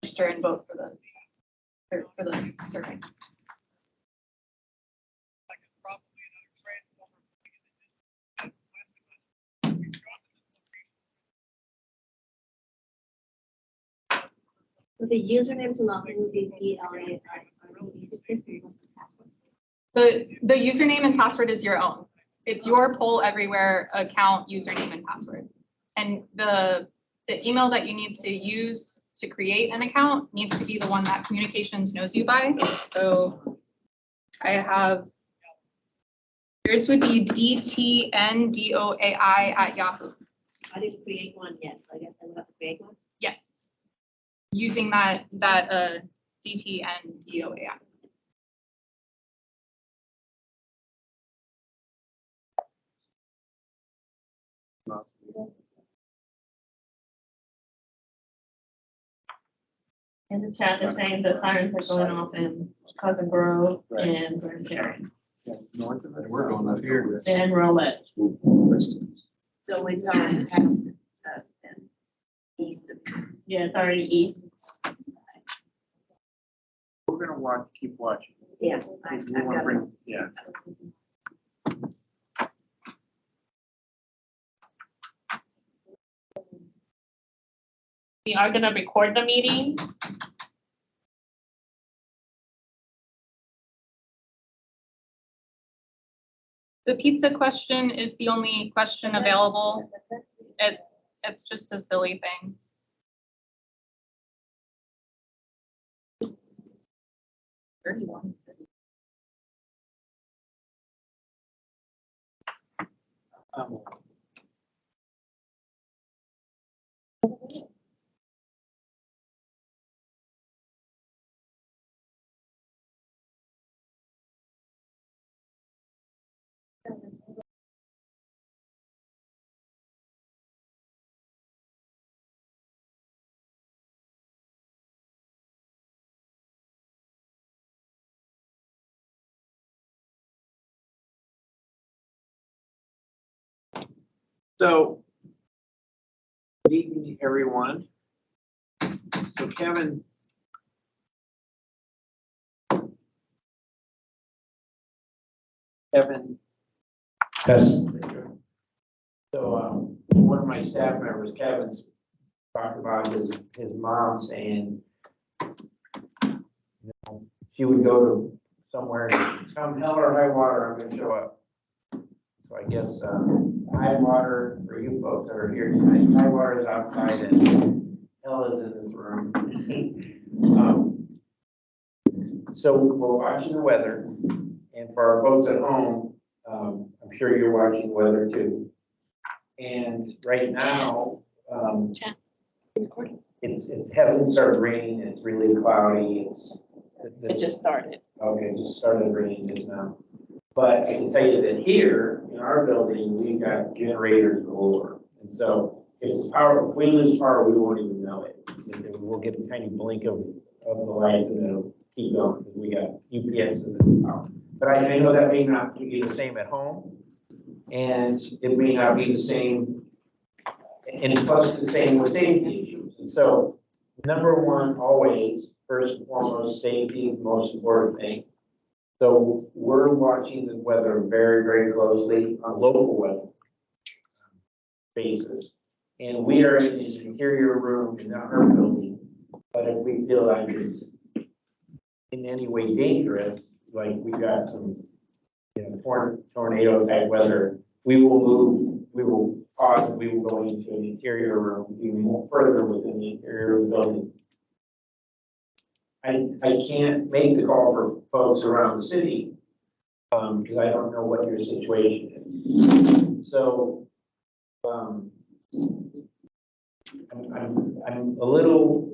register and vote for the survey. So the username to log in would be PLAI. The username and password is your own. It's your Poll Everywhere account username and password. And the email that you need to use to create an account needs to be the one that communications knows you by. So I have, yours would be DTNDOAI@Yahoo. I didn't create one yet, so I guess I will have to create one. Yes. Using that DTNDOAI. In the chat, they're saying the sirens are going off in Cousin Grove and Grand Sharon North of it, we're going up here. and Rolette. So it's already past us and east of. Yeah, it's already east. We're gonna watch, keep watching. Yeah. We wanna bring, yeah. We are gonna record the meeting. The pizza question is the only question available. It's just a silly thing. So, good evening, everyone. So Kevin. Yes. So, one of my staff members, Kevin's talked about his mom saying, you know, she would go to somewhere, come hell or high water, I'm gonna show up. So I guess, high water for you folks that are here tonight, high water is outside and hell is in this room. So we're watching the weather, and for our folks at home, I'm sure you're watching weather too. And right now, it hasn't started raining, it's really cloudy, It just started. okay, it just started raining just now. But I can tell you that here in our building, we've got generators galore. And so if we lose power, we won't even know it. We'll get a tiny blink of the lights and it'll keep going because we got UPSs and power. But I know that may not be the same at home. And it may not be the same, and plus the same with safety issues. And so number one, always, first and foremost, safety is the most important thing. So we're watching the weather very, very closely on local weather basis. And we are in this interior room in our building, but if we feel like it's in any way dangerous, like we've got some, tornado type weather, we will move, we will pause, we will go into an interior room, even more further within the interior of the building. I can't make the call for folks around the city, because I don't know what your situation is. So, I'm a little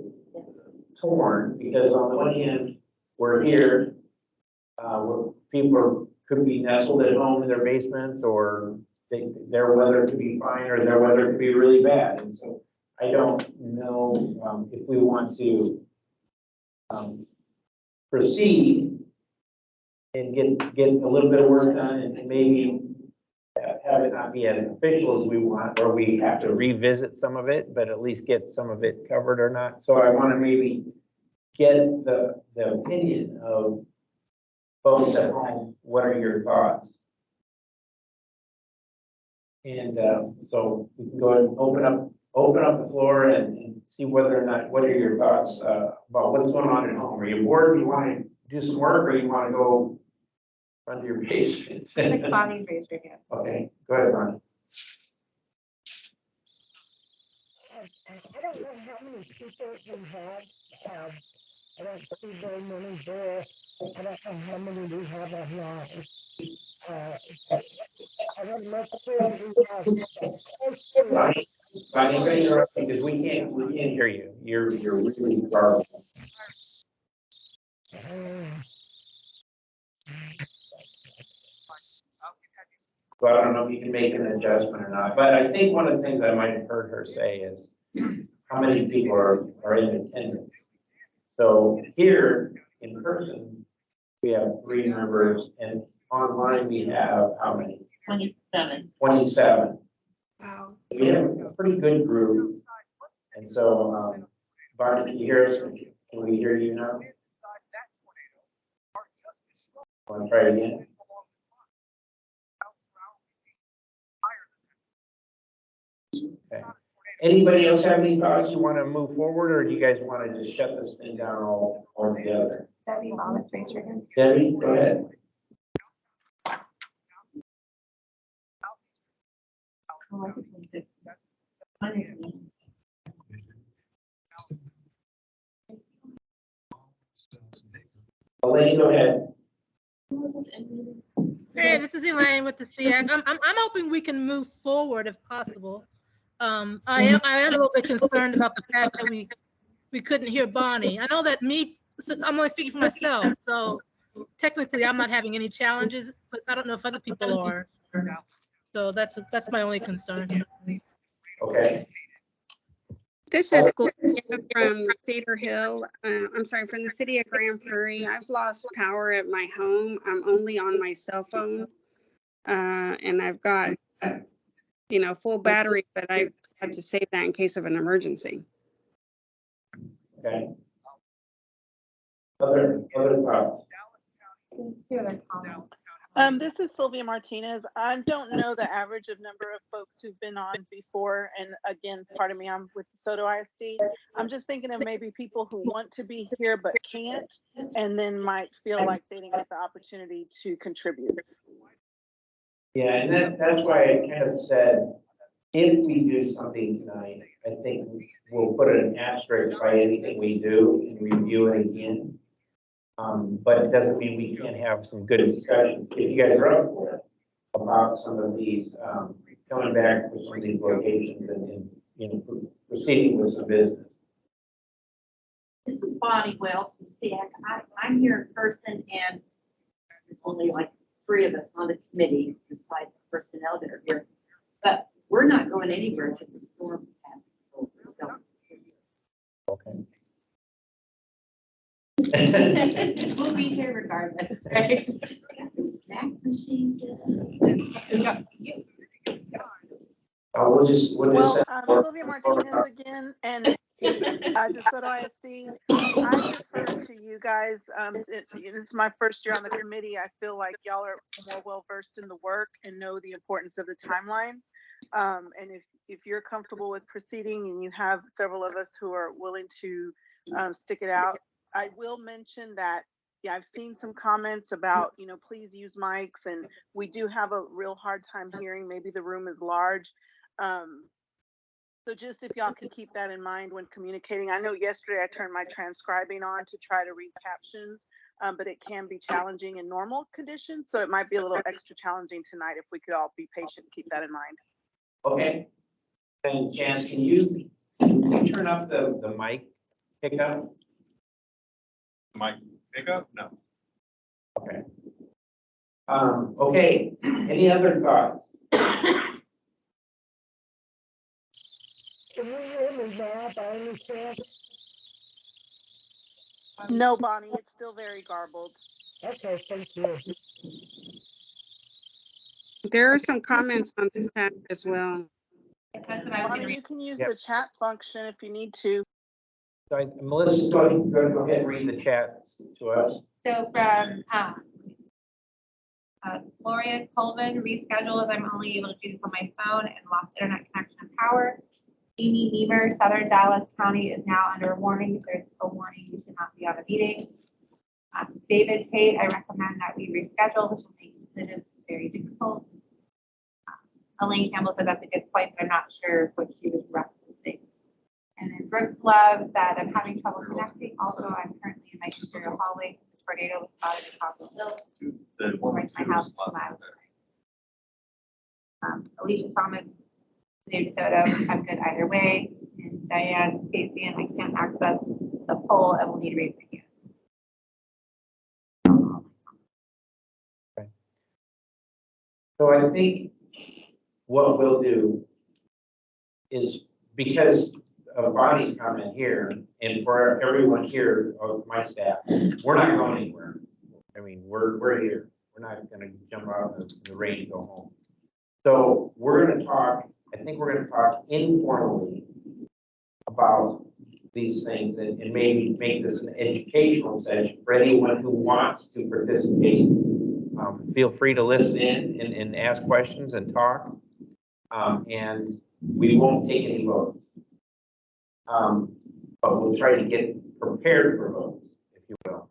torn, because on the one hand, we're here, where people could be nestled at home in their basements, or their weather could be fine, or their weather could be really bad. And so I don't know if we want to proceed and get a little bit of work done and maybe have it not be as official as we want, or we have to revisit some of it, but at least get some of it covered or not. So I want to maybe get the opinion of folks at home. What are your thoughts? And so we can go ahead and open up the floor and see whether or not, what are your thoughts about what's going on at home? Are you bored? You want to do some work, or you want to go run to your basement? Miss Bonnie's raised her hand. Okay, go ahead, Ron. I don't know how many people we have. I don't see very many there. I don't know how many we have online. I don't know if we have close to Bonnie, I'm going to interrupt you because we can't hear you. You're really garbled. So I don't know if you can make an adjustment or not, but I think one of the things I might have heard her say is how many people are in attendance. So here in person, we have 3 members, and online we have how many? 27. 27. Wow. We have a pretty good group. And so, Barney, can you hear us? Can we hear you now? Want to try it again? Okay. Anybody else have any thoughts? You want to move forward, or do you guys want to just shut this thing down altogether? Debbie Thomas raised her hand. Debbie, go ahead. Elaine, go ahead. Hey, this is Elaine with the SEAC. I'm hoping we can move forward if possible. I am a little bit concerned about the fact that we couldn't hear Bonnie. I know that I'm only speaking for myself, so technically I'm not having any challenges, but I don't know if other people are. So that's my only concern. Okay. This is Gloria from Cedar Hill. I'm sorry, from the city of Grand Prairie. I've lost power at my home. I'm only on my cell phone. And I've got, full battery, but I had to save that in case of an emergency. Okay. Other thoughts? Two other comments. This is Sylvia Martinez. I don't know the average of number of folks who've been on before. And again, pardon me, I'm with DeSoto ISD. I'm just thinking of maybe people who want to be here but can't, and then might feel like they didn't get the opportunity to contribute. Yeah, and that's why I kind of said, if we do something tonight, I think we'll put an asterisk by anything we do and review it again. But it doesn't mean we can't have some good discussions. If you guys are up for it, about some of these, coming back with some of these locations and proceeding with some business. This is Bonnie Wells from SEAC. I'm here in person, and there's only like 3 of us on the committee besides the personnel that are here. But we're not going anywhere until the storm passes over. So Okay. We'll be here regardless, right? we got the snack machine. We'll just. Well, Sylvia Martinez again, and DeSoto ISD. I defer to you guys. It's my first year on the committee. I feel like y'all are more well versed in the work and know the importance of the timeline. And if you're comfortable with proceeding, and you have several of us who are willing to stick it out, I will mention that, yeah, I've seen some comments about, please use mics, and we do have a real hard time hearing. Maybe the room is large. So just if y'all can keep that in mind when communicating. I know yesterday I turned my transcribing on to try to read captions, but it can be challenging in normal conditions. So it might be a little extra challenging tonight if we could all be patient and keep that in mind. Okay. And Chance, can you turn up the mic pickup? Mic pickup? No. Okay. Okay, any other thoughts? Can you hear me now by any chance? No, Bonnie, it's still very garbled. Okay, thank you. There are some comments on this tab as well. That's what I was gonna Bonnie, read. you can use Yep. the chat function if you need to. So Melissa, go ahead and read the chat to us. So from, Gloria Colvin, reschedule as I'm only able to do this on my phone and lost internet connection and power. Amy Beaver, Southern Dallas County is now under warning. If there's a warning, you should not be on a meeting. David Pate, I recommend that we reschedule, which will make decisions very difficult. Elaine Campbell said that's a good point, but I'm not sure what she was referencing. And then Brooks Love said, I'm having trouble connecting. Also, I'm currently in my interior hallway. The tornado was spotted in Copper Hill. The Right to my house, 2 miles. Alicia Thomas, David DeSoto, I'm good either way. And Diane Casey, and I can't access the poll and will need to raise my hand. So I think what we'll do is, because of Bonnie's comment here, and for everyone here, of my staff, we're not going anywhere. I mean, we're here. We're not gonna jump out in the rain and go home. So we're gonna talk, I think we're gonna talk informally about these things and maybe make this an educational session for anyone who wants to participate. Feel free to listen in and ask questions and talk. And we won't take any votes. But we'll try to get prepared for votes, if you will.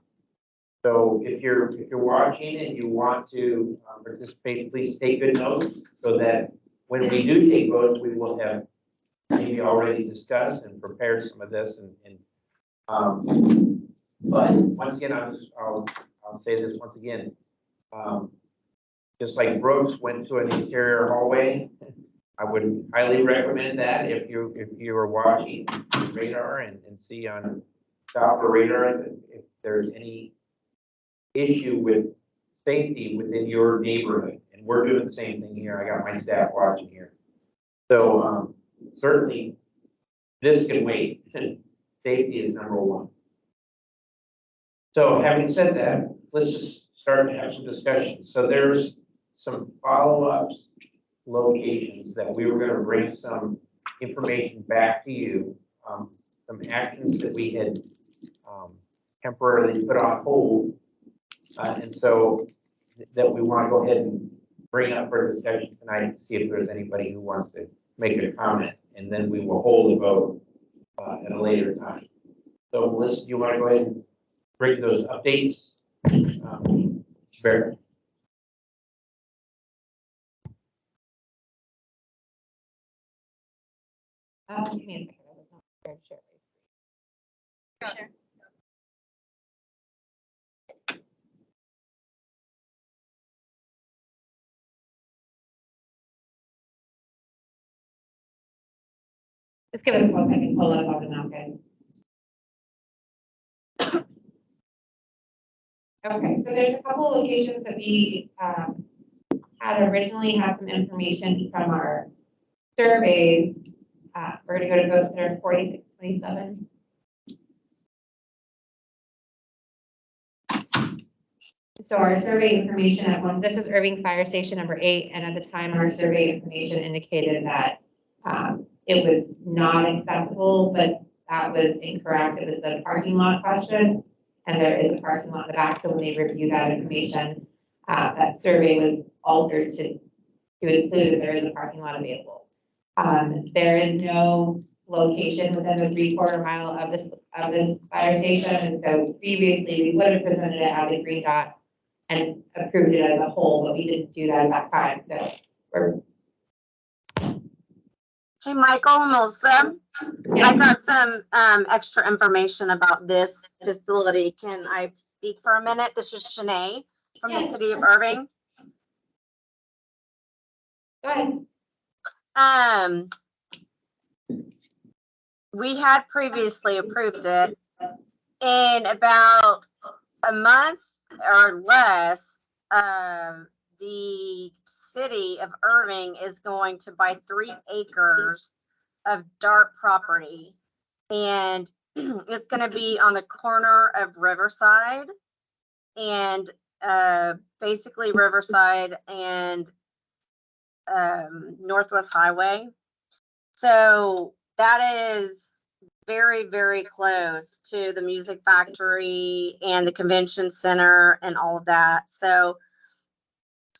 So if you're watching and you want to participate, please take good notes so that when we do take votes, we will have maybe already discussed and prepared some of this. But once again, I'll say this once again. Just like Brooks went to an interior hallway, I would highly recommend that if you are watching radar and see on top of the radar if there's any issue with safety within your neighborhood. And we're doing the same thing here. I got my staff watching here. So certainly this can wait. Safety is number one. So having said that, let's just start to have some discussion. So there's some follow-ups locations that we were going to bring some information back to you, some actions that we had temporarily put on hold. And so that we want to go ahead and bring up for discussion tonight to see if there's anybody who wants to make a comment, and then we will hold a vote at a later time. So Melissa, do you want to go ahead and bring those updates? Barrett? Give me a second. I was not prepared to share my screen. Just give us 1 second, pull it up and okay. Okay, so there's a couple of locations that we had originally had some information from our surveys. We're gonna go to votes that are 4627. So our survey information at one, this is Irving Fire Station number 8, and at the time our survey information indicated that it was not acceptable, but that was incorrect. It was the parking lot question, and there is a parking lot in the back. So when they review that information, that survey was altered to include that there is a parking lot available. There is no location within the 3/4 mile of this fire station, and so previously we would have presented it as a green dot and approved it as a whole, but we didn't do that at that time. So we're Hey, Michael, Melissa, I got some extra information about this facility. Can I speak for a minute? This is Shanae from the city of Irving. go ahead. We had previously approved it. In about a month or less, the city of Irving is going to buy 3 acres of dark property, and it's going to be on the corner of Riverside and basically Riverside and Northwest Highway. So that is very, very close to the Music Factory and the Convention Center and all of that. So,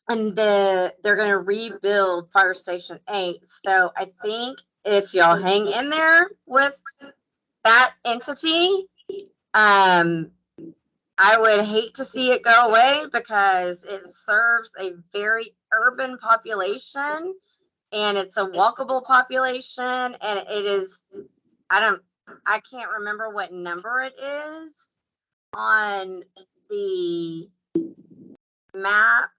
and they're going to rebuild Fire Station 8. So I think if y'all hang in there with that entity, I would hate to see it go away because it serves a very urban population and it's a walkable population, and it is, I can't remember what number it is on the maps.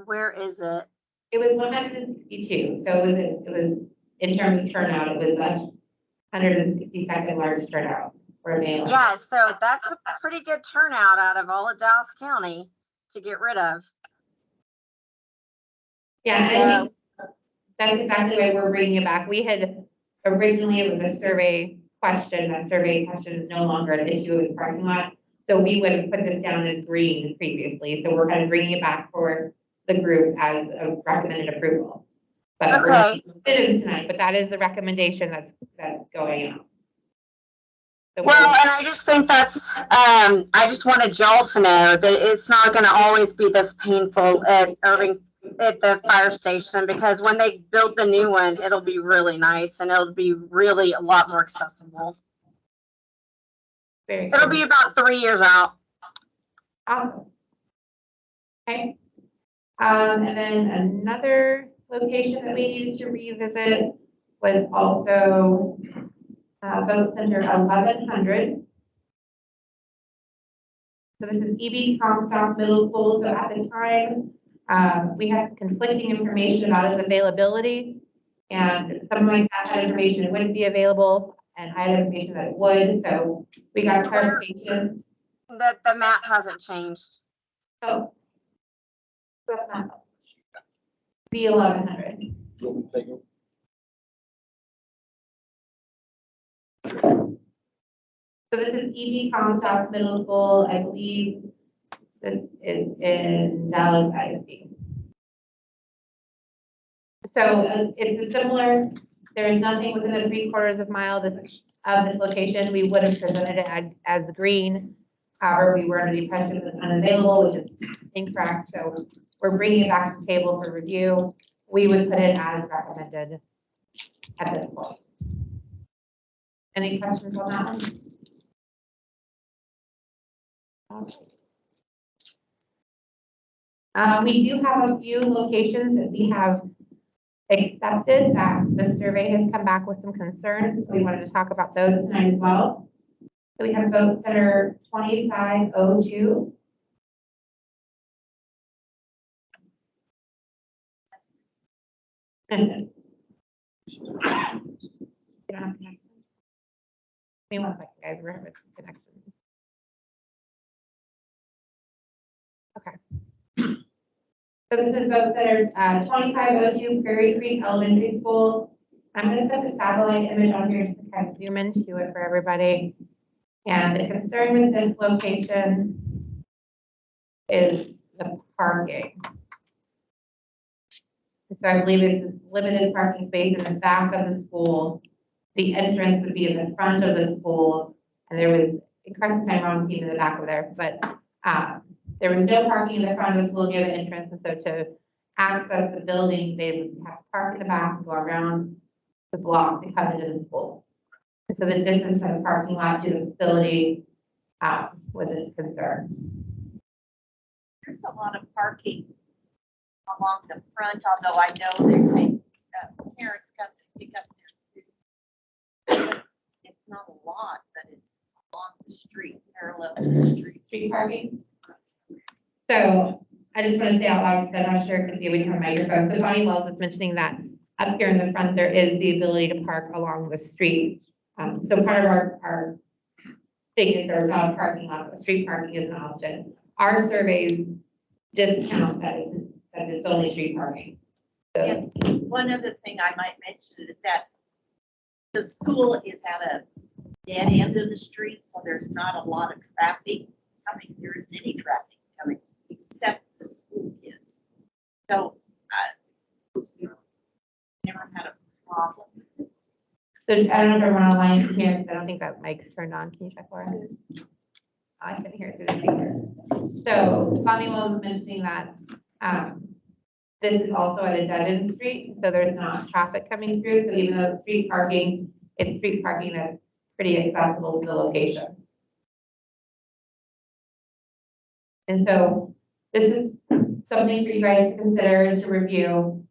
Where is it? It was 162, so it was, in terms of turnout, it was the 162nd largest turnout for a mail. Yeah, so that's a pretty good turnout out of all of Dallas County to get rid of. Yeah, I think that's exactly why we're bringing it back. We had, originally it was a survey question. That survey question is no longer an issue with parking lot. So we would have put this down as green previously. So we're kind of bringing it back for the group as a recommended approval. But we're not citizens tonight, but that is the recommendation that's going out. So Well, and I just think that's, I just wanted y'all to know that it's not going to always be this painful at Irving, at the fire station, because when they build the new one, it'll be really nice and it'll be really a lot more accessible. It'll be about 3 years out. Awesome. Okay. And then another location that we needed to revisit was also Vote Center 1100. So this is EB Comstock Middle School. So at the time, we had conflicting information about its availability, and some of my staff had information it wouldn't be available, and I had information that it would. So we got clarification. That the map hasn't changed. Oh, that's not B 1100. So this is EB Comstock Middle School. I believe this is in Dallas ISD. So it's a similar, there is nothing within the 3/4 mile of this location. We would have presented it as green. However, we were under the impression it was unavailable, which is incorrect. So we're bringing it back to the table for review. We would put it as recommended at this point. Any questions on that one? We do have a few locations that we have accepted that the survey has come back with some concerns. We wanted to talk about those tonight as well. So we have Vote Center 2502. You don't have connection. Give me 1 second, guys. We're having connection. Okay. So this is Vote Center 2502 Prairie Creek Elementary School. I'm going to put the satellite image on here just to kind of zoom into it for everybody. And the concern with this location is the parking. So I believe it's limited parking space in the back of the school. The entrance would be in the front of the school, and there was, correct me if I'm wrong, team in the back over there, but there was no parking in the front of the school near the entrance, and so to access the building, they would have to park in the back and go around the block to come into the school. And so the distance from the parking lot to the facility was a concern. There's a lot of parking along the front, although I know there's a parents come to pick up their students. It's not a lot, but it's along the street, parallel to the street. Street parking. So I just want to say out loud, because I'm not sure, because we have a microphone. So Bonnie Wells is mentioning that up here in the front, there is the ability to park along the street. So part of our thing is there's not a parking lot, but street parking is an option. Our surveys discount that it's only street parking. So. Yeah. One other thing I might mention is that the school is at a dead end of the street, so there's not a lot of traffic coming. There isn't any traffic coming except the school kids. So never had a problem. So I don't know if everyone online can hear, because I don't think that mic's turned on. Can you check, Laura? I can hear it through the speaker. So Bonnie was mentioning that this is also at a dead-end street, so there's not traffic coming through. So even though it's street parking, it's street parking that's pretty accessible to the location. And so this is something for you guys to consider, to review.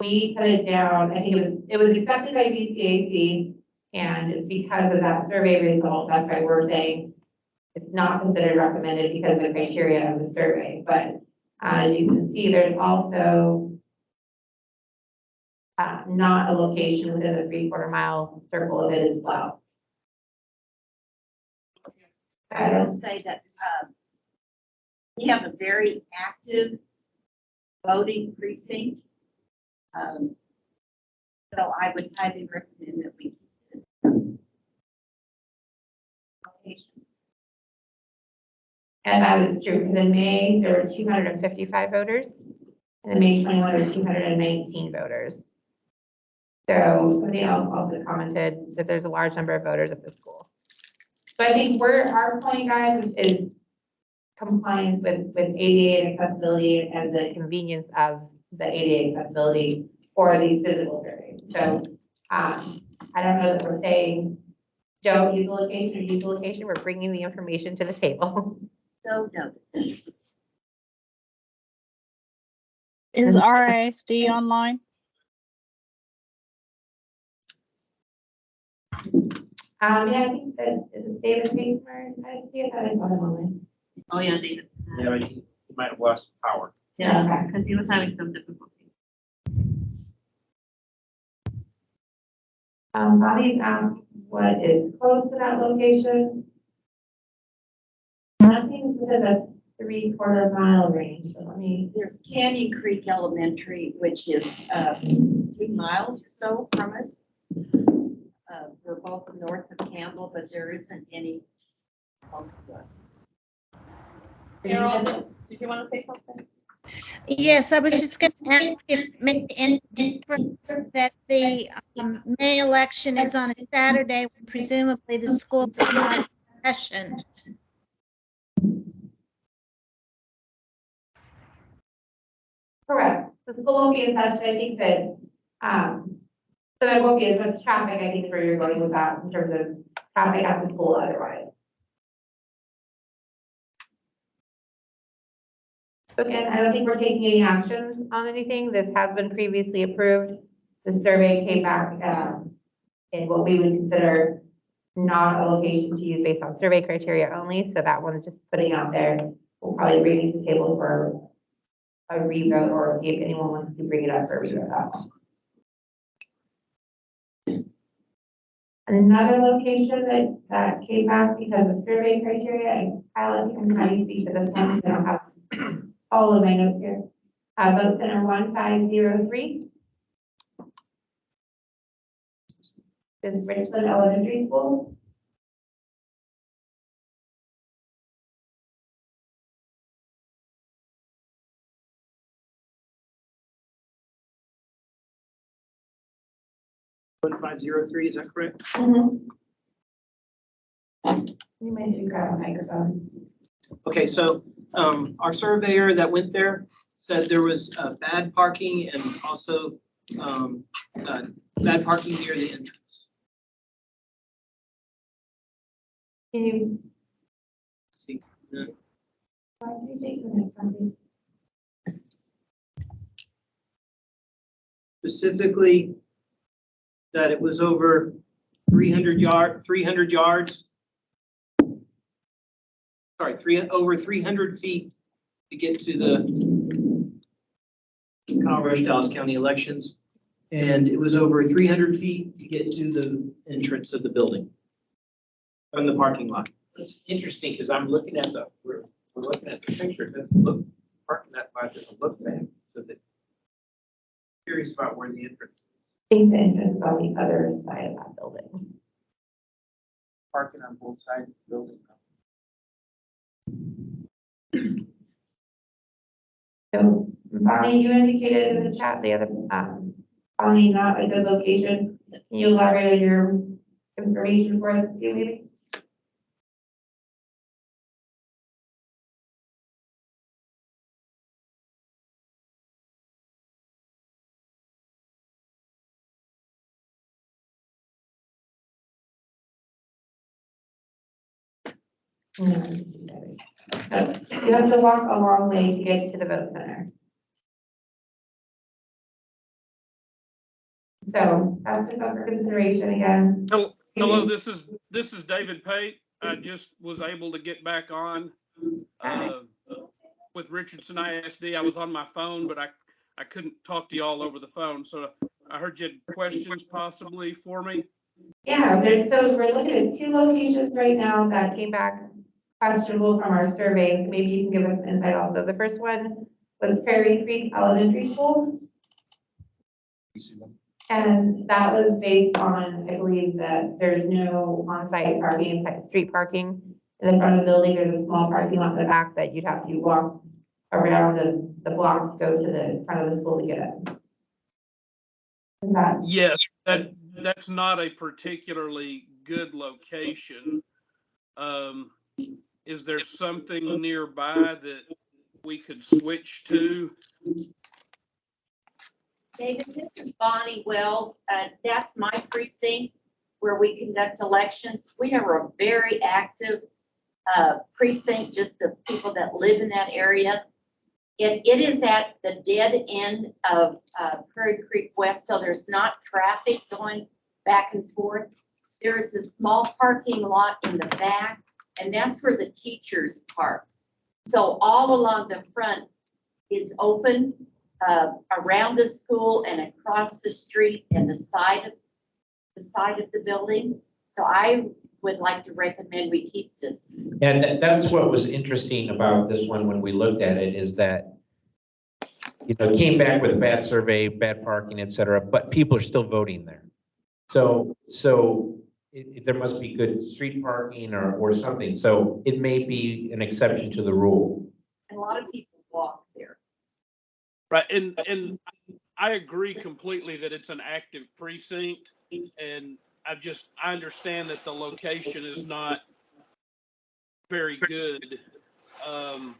We put it down, I think it was accepted by VCAC, and because of that survey result, that's why we're saying it's not considered recommended because of the criteria of the survey. But as you can see, there's also not a location within the 3/4 mile circle of it as well. I will say that we have a very active voting precinct. So I would highly recommend that we keep this location. And that is true, because in May, there were 255 voters, and in May 21, there were 219 voters. So somebody else also commented that there's a large number of voters at the school. So I think our point, guys, is compliance with ADA accessibility and the convenience of the ADA accessibility for these physical surveys. So I don't know that we're saying don't use the location or use the location. We're bringing the information to the table. So noted. Is RISD online? Yeah, I think that is David Kingsmer. I see if that is online. Oh, yeah, David. Yeah, but he might have lost power. Yeah, Okay. because he was having some difficulty. Bonnie's asked what is close to that location. Nothing's within the 3/4 mile range, so let me. There's Canyon Creek Elementary, which is 2 miles or so from us. We're both north of Campbell, but there isn't any close to us. Carol, did you want to say something? Yes, I was just going to ask if it made any difference that the May election is on a Saturday, when presumably the schools are not in session. Correct. The school won't be in session. I think that, so there won't be as much traffic, I think, where you're going with that in terms of traffic at the school otherwise. Again, I don't think we're taking any actions on anything. This has been previously approved. The survey came back in what we would consider not a location to use based on survey criteria only. So that one's just putting out there. We'll probably bring it to the table for a revote or see if anyone wants to bring it up for a revote. Another location that came back because of survey criteria, and Kyle, I can have you speak to this one. I don't have all of my notes here. Vote Center 1503. This is Richland Elementary School. is that correct? You might need to grab a microphone. Okay, so our surveyor that went there said there was bad parking and also bad parking near the entrance. Can you? See, Why are you taking the next one, please? specifically that it was over 300 yards. Sorry, over 300 feet to get to the Kyle Rush Dallas County elections. And it was over 300 feet to get to the entrance of the building from the parking lot. It's interesting because I'm looking at we're looking at the picture, it doesn't look, parking that lot doesn't look bad. So that curious about where the entrance is. I think the entrance is on the other side of that building. Parking on both sides of the building. So Bonnie, you indicated in the chat the other, Bonnie, not a good location. Can you elaborate on your information for us too, maybe? You have to walk a long way to get to the vote center. So that's just up for consideration again. Hello, this is David Pate. I just was able to get back on with Richardson ISD. I was on my phone, but I couldn't talk to you all over the phone. So I heard you had questions possibly for me. Yeah, so we're looking at 2 locations right now that came back questionable from our survey. So maybe you can give us an insight also. The first one was Prairie Creek Elementary School. And that was based on, I believe, that there's no on-site parking, street parking in the front of the building. There's a small parking lot in the back that you'd have to walk around the block to go to the front of the school to get it. Is that? Yes, that's not a particularly good location. Is there something nearby that we could switch to? David, this is Bonnie Wells. That's my precinct where we conduct elections. We have a very active precinct, just the people that live in that area. It is at the dead end of Prairie Creek West, so there's not traffic going back and forth. There's a small parking lot in the back, and that's where the teachers park. So all along the front is open. Around the school and across the street and the side of the building. So I would like to recommend we keep this. And that's what was interesting about this one when we looked at it, is that, you know, it came back with a bad survey, bad parking, et cetera, but people are still voting there. So there must be good street parking or something. So it may be an exception to the rule. And a lot of people walk there. Right, and I agree completely that it's an active precinct, and I understand that the location is not very good. And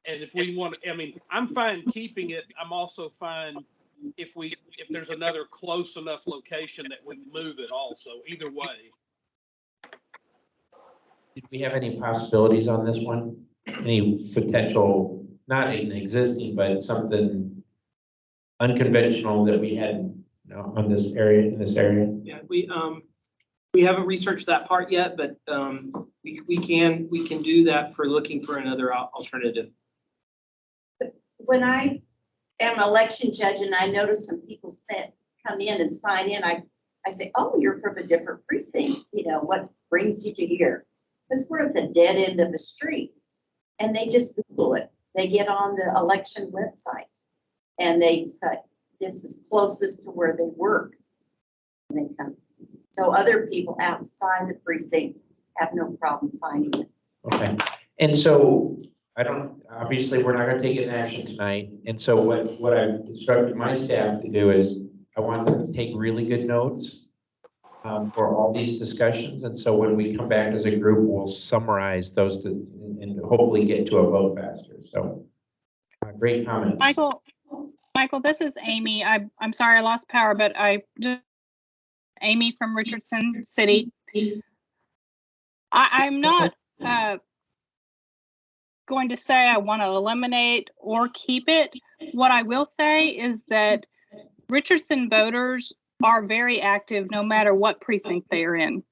if we want, I mean, I'm fine keeping it. I'm also fine if there's another close enough location that we move it also, either way. Did we have any possibilities on this one? Any potential, not even existing, but something unconventional that we had, you know, on this area, in this area? Yeah, we haven't researched that part yet, but we can do that for looking for another alternative. When I am an election judge and I notice some people come in and sign in, I say, oh, you're from a different precinct. You know, what brings you to here? Because we're at the dead end of the street. And they just Google it. They get on the election website and they say, this is closest to where they work. And they come. So other people outside the precinct have no problem finding it. Okay, and so obviously, we're not gonna take an action tonight. And so what I've instructed my staff to do is I want them to take really good notes for all these discussions. And so when we come back as a group, we'll summarize those and hopefully get to a vote faster. So great comments. Michael, this is Amy. I'm sorry I lost power, but Amy from Richardson City. I'm not going to say I want to eliminate or keep it. What I will say is that Richardson voters are very active no matter what precinct they are in.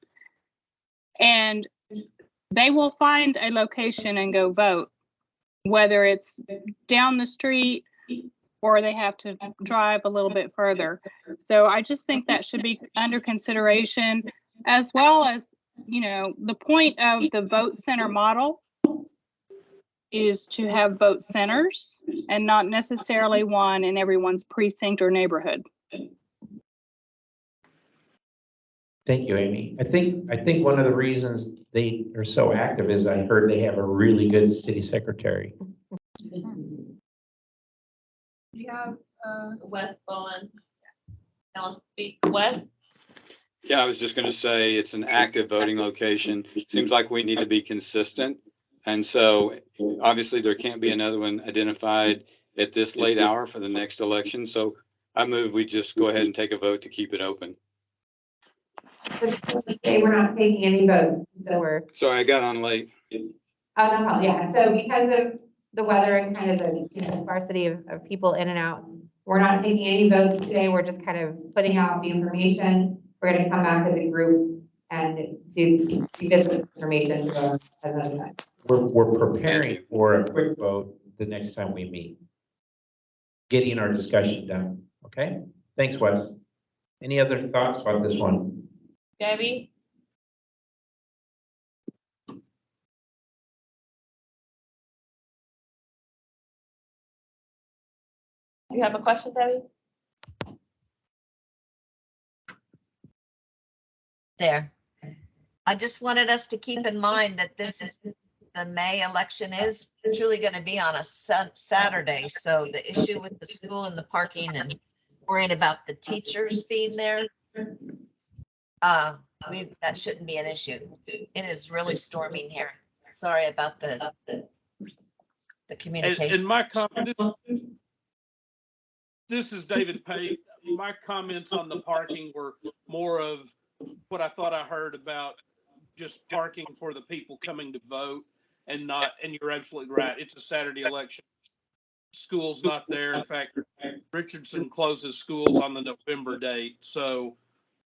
And they will find a location and go vote, whether it's down the street or they have to drive a little bit further. So I just think that should be under consideration, as well as, you know, the point of the vote center model is to have vote centers and not necessarily one in everyone's precinct or neighborhood. Thank you, Amy. I think one of the reasons they are so active is I heard they have a really good city secretary. You have West Bowen. Now speak West. Yeah, I was just gonna say, it's an active voting location. Seems like we need to be consistent. And so obviously there can't be another one identified at this late hour for the next election. So I move we just go ahead and take a vote to keep it open. Okay, we're not taking any votes, so we're, Sorry, I got on late. oh, no problem, yeah, so because of the weather and kind of the, sparsity of people in and out, we're not taking any votes today, we're just kind of putting out the information. We're gonna come back as a group and do revisit information as another time. We're preparing for a quick vote the next time we meet. Getting our discussion done, okay? Thanks, Wes. Any other thoughts about this one? Debbie? You have a question, Debbie? There. I just wanted us to keep in mind that this is, the May election is truly going to be on a Saturday. So the issue with the school and the parking and worrying about the teachers being there, that shouldn't be an issue. It is really storming here. Sorry about the communication. And my comment, this is David Pate. My comments on the parking were more of what I thought I heard about just parking for the people coming to vote and not, and you're absolutely right. It's a Saturday election. School's not there. In fact, Richardson closes schools on the November date. So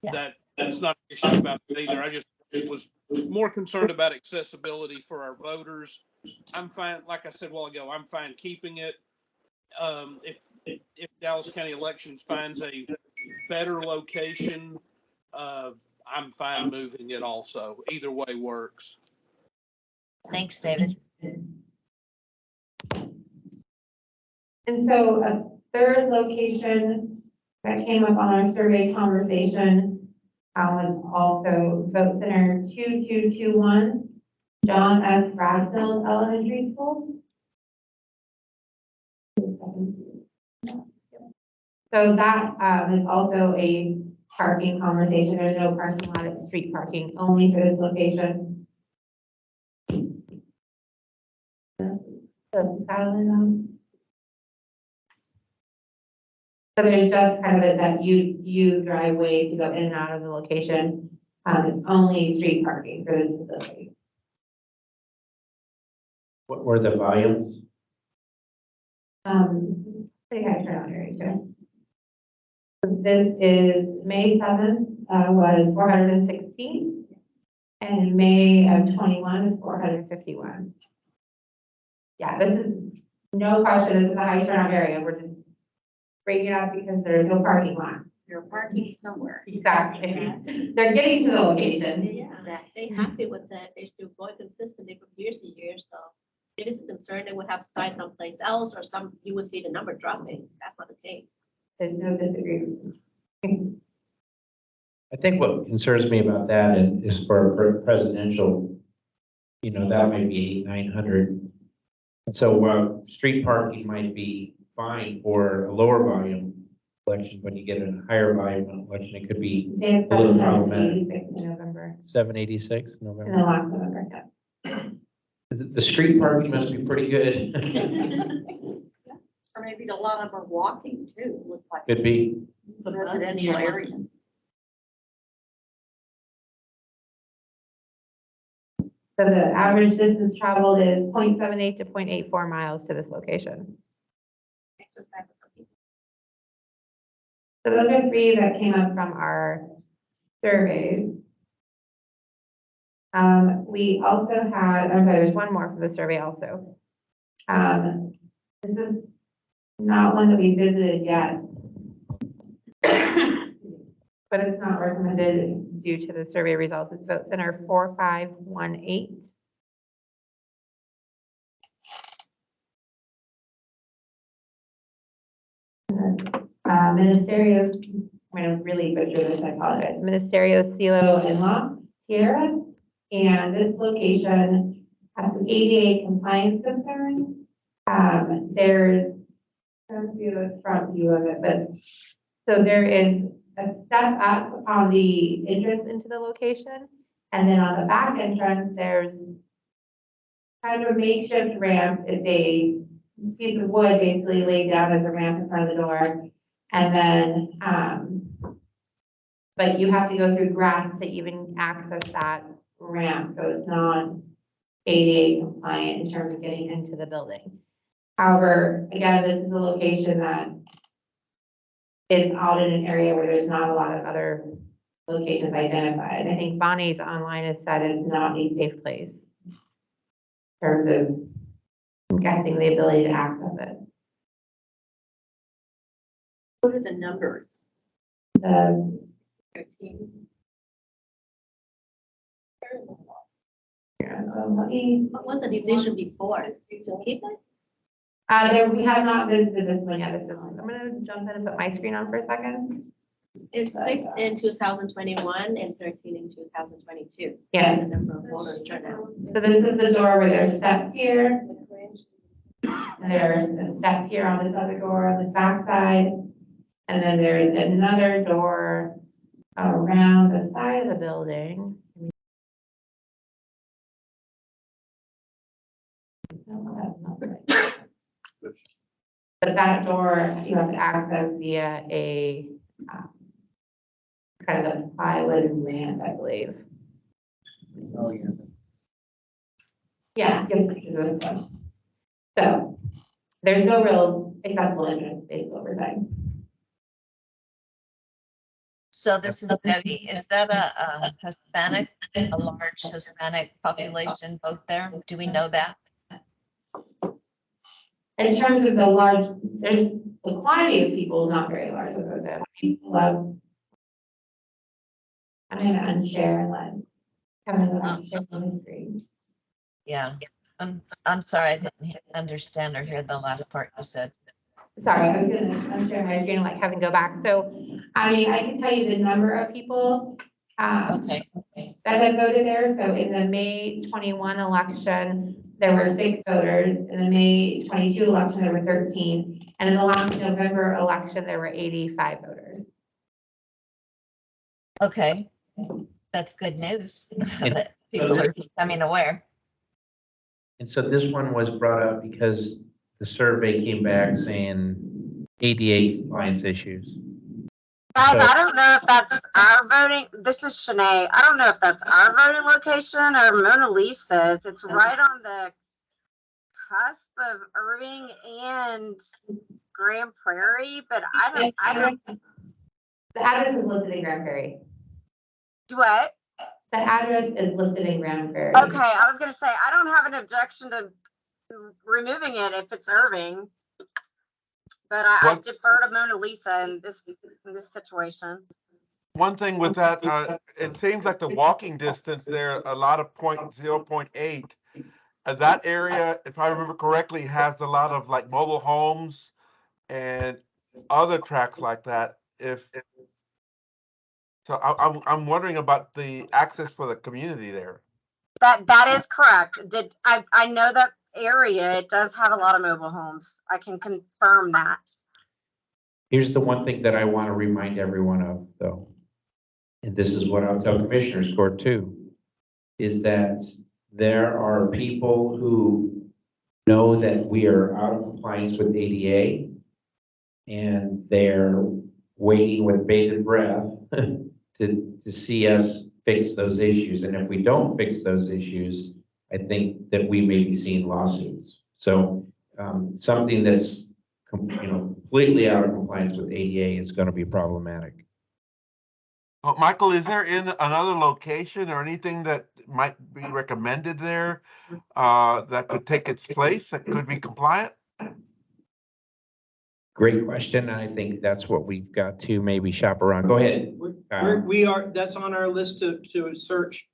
that's not an issue about it either. I just was more concerned about accessibility for our voters. I'm fine, like I said a while ago, I'm fine keeping it. If Dallas County Elections finds a better location, I'm fine moving it also. Either way works. Thanks, David. And so a third location that came up on our survey conversation was also Vote Center 2221, John S. Bradfield Elementary School. So that is also a parking conversation. There's no parking lot, it's street parking only for this location. So there's just kind of that U driveway to go in and out of the location. Only street parking for this facility. What were the volumes? Pretty high turnout area too. This is May 7th, was 416. And May of 21 is 451. Yeah, this is no question. This is a high turnout area. We're just bringing it up because there's no parking lot. You're parking somewhere. Exactly. They're getting to the location. Yeah, they're happy with that. They still go consistently for years and years. So if it's a concern, they would have to start someplace else or you would see the number dropping. That's not the case. There's no disagreement. I think what concerns me about that is for presidential, that might be 900. And so while street parking might be fine for a lower volume election, when you get a higher volume election, it could be a little problematic. 786 in November. 786 In November. the last November, yeah. The street parking must be pretty good. Or maybe a lot of them are walking too, looks like. Could be. Residential area. So the average distance traveled is 0.78 to 0.84 miles to this location. Exercise for some people. So those are three that came up from our surveys. We also had, I'm sorry, there's one more for the survey also. This is not one that we visited yet. But it's not recommended due to the survey results. It's Vote Center 4518. Ministerio, I'm going to really butcher this, I apologize. Ministerio Cielo in La Tierra. And this location has some ADA compliance concerns. There's a front view of it, but so there is a step up on the entrance into the location. And then on the back entrance, there's kind of a makeshift ramp. It's a piece of wood basically laid down as a ramp in front of the door. And then, but you have to go through grass to even access that ramp. So it's not ADA compliant in terms of getting into the building. However, again, this is a location that is out in an area where there's not a lot of other locations identified. I think Bonnie's online has said it's not a safe place in terms of, I'm guessing, the ability to access it. What are the numbers? 13. What was the decision before? To keep it? We have not visited this one yet. I'm gonna jump in and put my screen on for a second. It's 6 in 2021 and 13 in 2022. Yeah. And there's a voters turnout. So this is the door where there's steps here. And there's a step here on this other door on the back side. And then there's another door around the side of the building. But that door you have to access via a kind of a plywood ramp, I believe. Oh, yeah. Yeah, give pictures of this one. So there's no real accessible entrance, basically what we're saying. So this is Debbie. Is that a Hispanic, a large Hispanic population both there? Do we know that? In terms of the large, there's the quantity of people is not very large. As I said. People love. I'm gonna unshare and let Kevin unshare on the screen. Yeah, I'm sorry, I didn't understand or hear the last part you said. Sorry, I was gonna unshare my screen and let Kevin go back. So, I mean, I can tell you the number of people Okay. that have voted there. So in the May 21 election, there were 6 voters. In the May 22 election, there were 13. And in the last November election, there were 85 voters. Okay, that's good news. That people are becoming aware. And so this one was brought up because the survey came back saying ADA compliance issues. Mike, I don't know if that's our voting. This is Shanae. I don't know if that's our voting location or Mona Lisa's. It's right on the cusp of Irving and Grand Prairie, but I don't. The address is listed in Grand Prairie. What? The address is listed in Grand Prairie. Okay, I was gonna say, I don't have an objection to removing it if it's Irving. But I defer to Mona Lisa in this situation. One thing with that, it seems like the walking distance there, a lot of 0.8. That area, if I remember correctly, has a lot of like mobile homes and other tracks like that. So I'm wondering about the access for the community there. That is correct. I know that area, it does have a lot of mobile homes. I can confirm that. Here's the one thing that I want to remind everyone of, though, and this is what I'll tell Commissioners Court too, is that there are people who know that we are out of compliance with ADA, and they're waiting with bated breath to see us fix those issues. And if we don't fix those issues, I think that we may be seeing lawsuits. So something that's completely out of compliance with ADA is going to be problematic. Michael, is there in another location or anything that might be recommended there that could take its place, that could be compliant? Great question. I think that's what we've got to maybe shop around. Go ahead. That's on our list to search.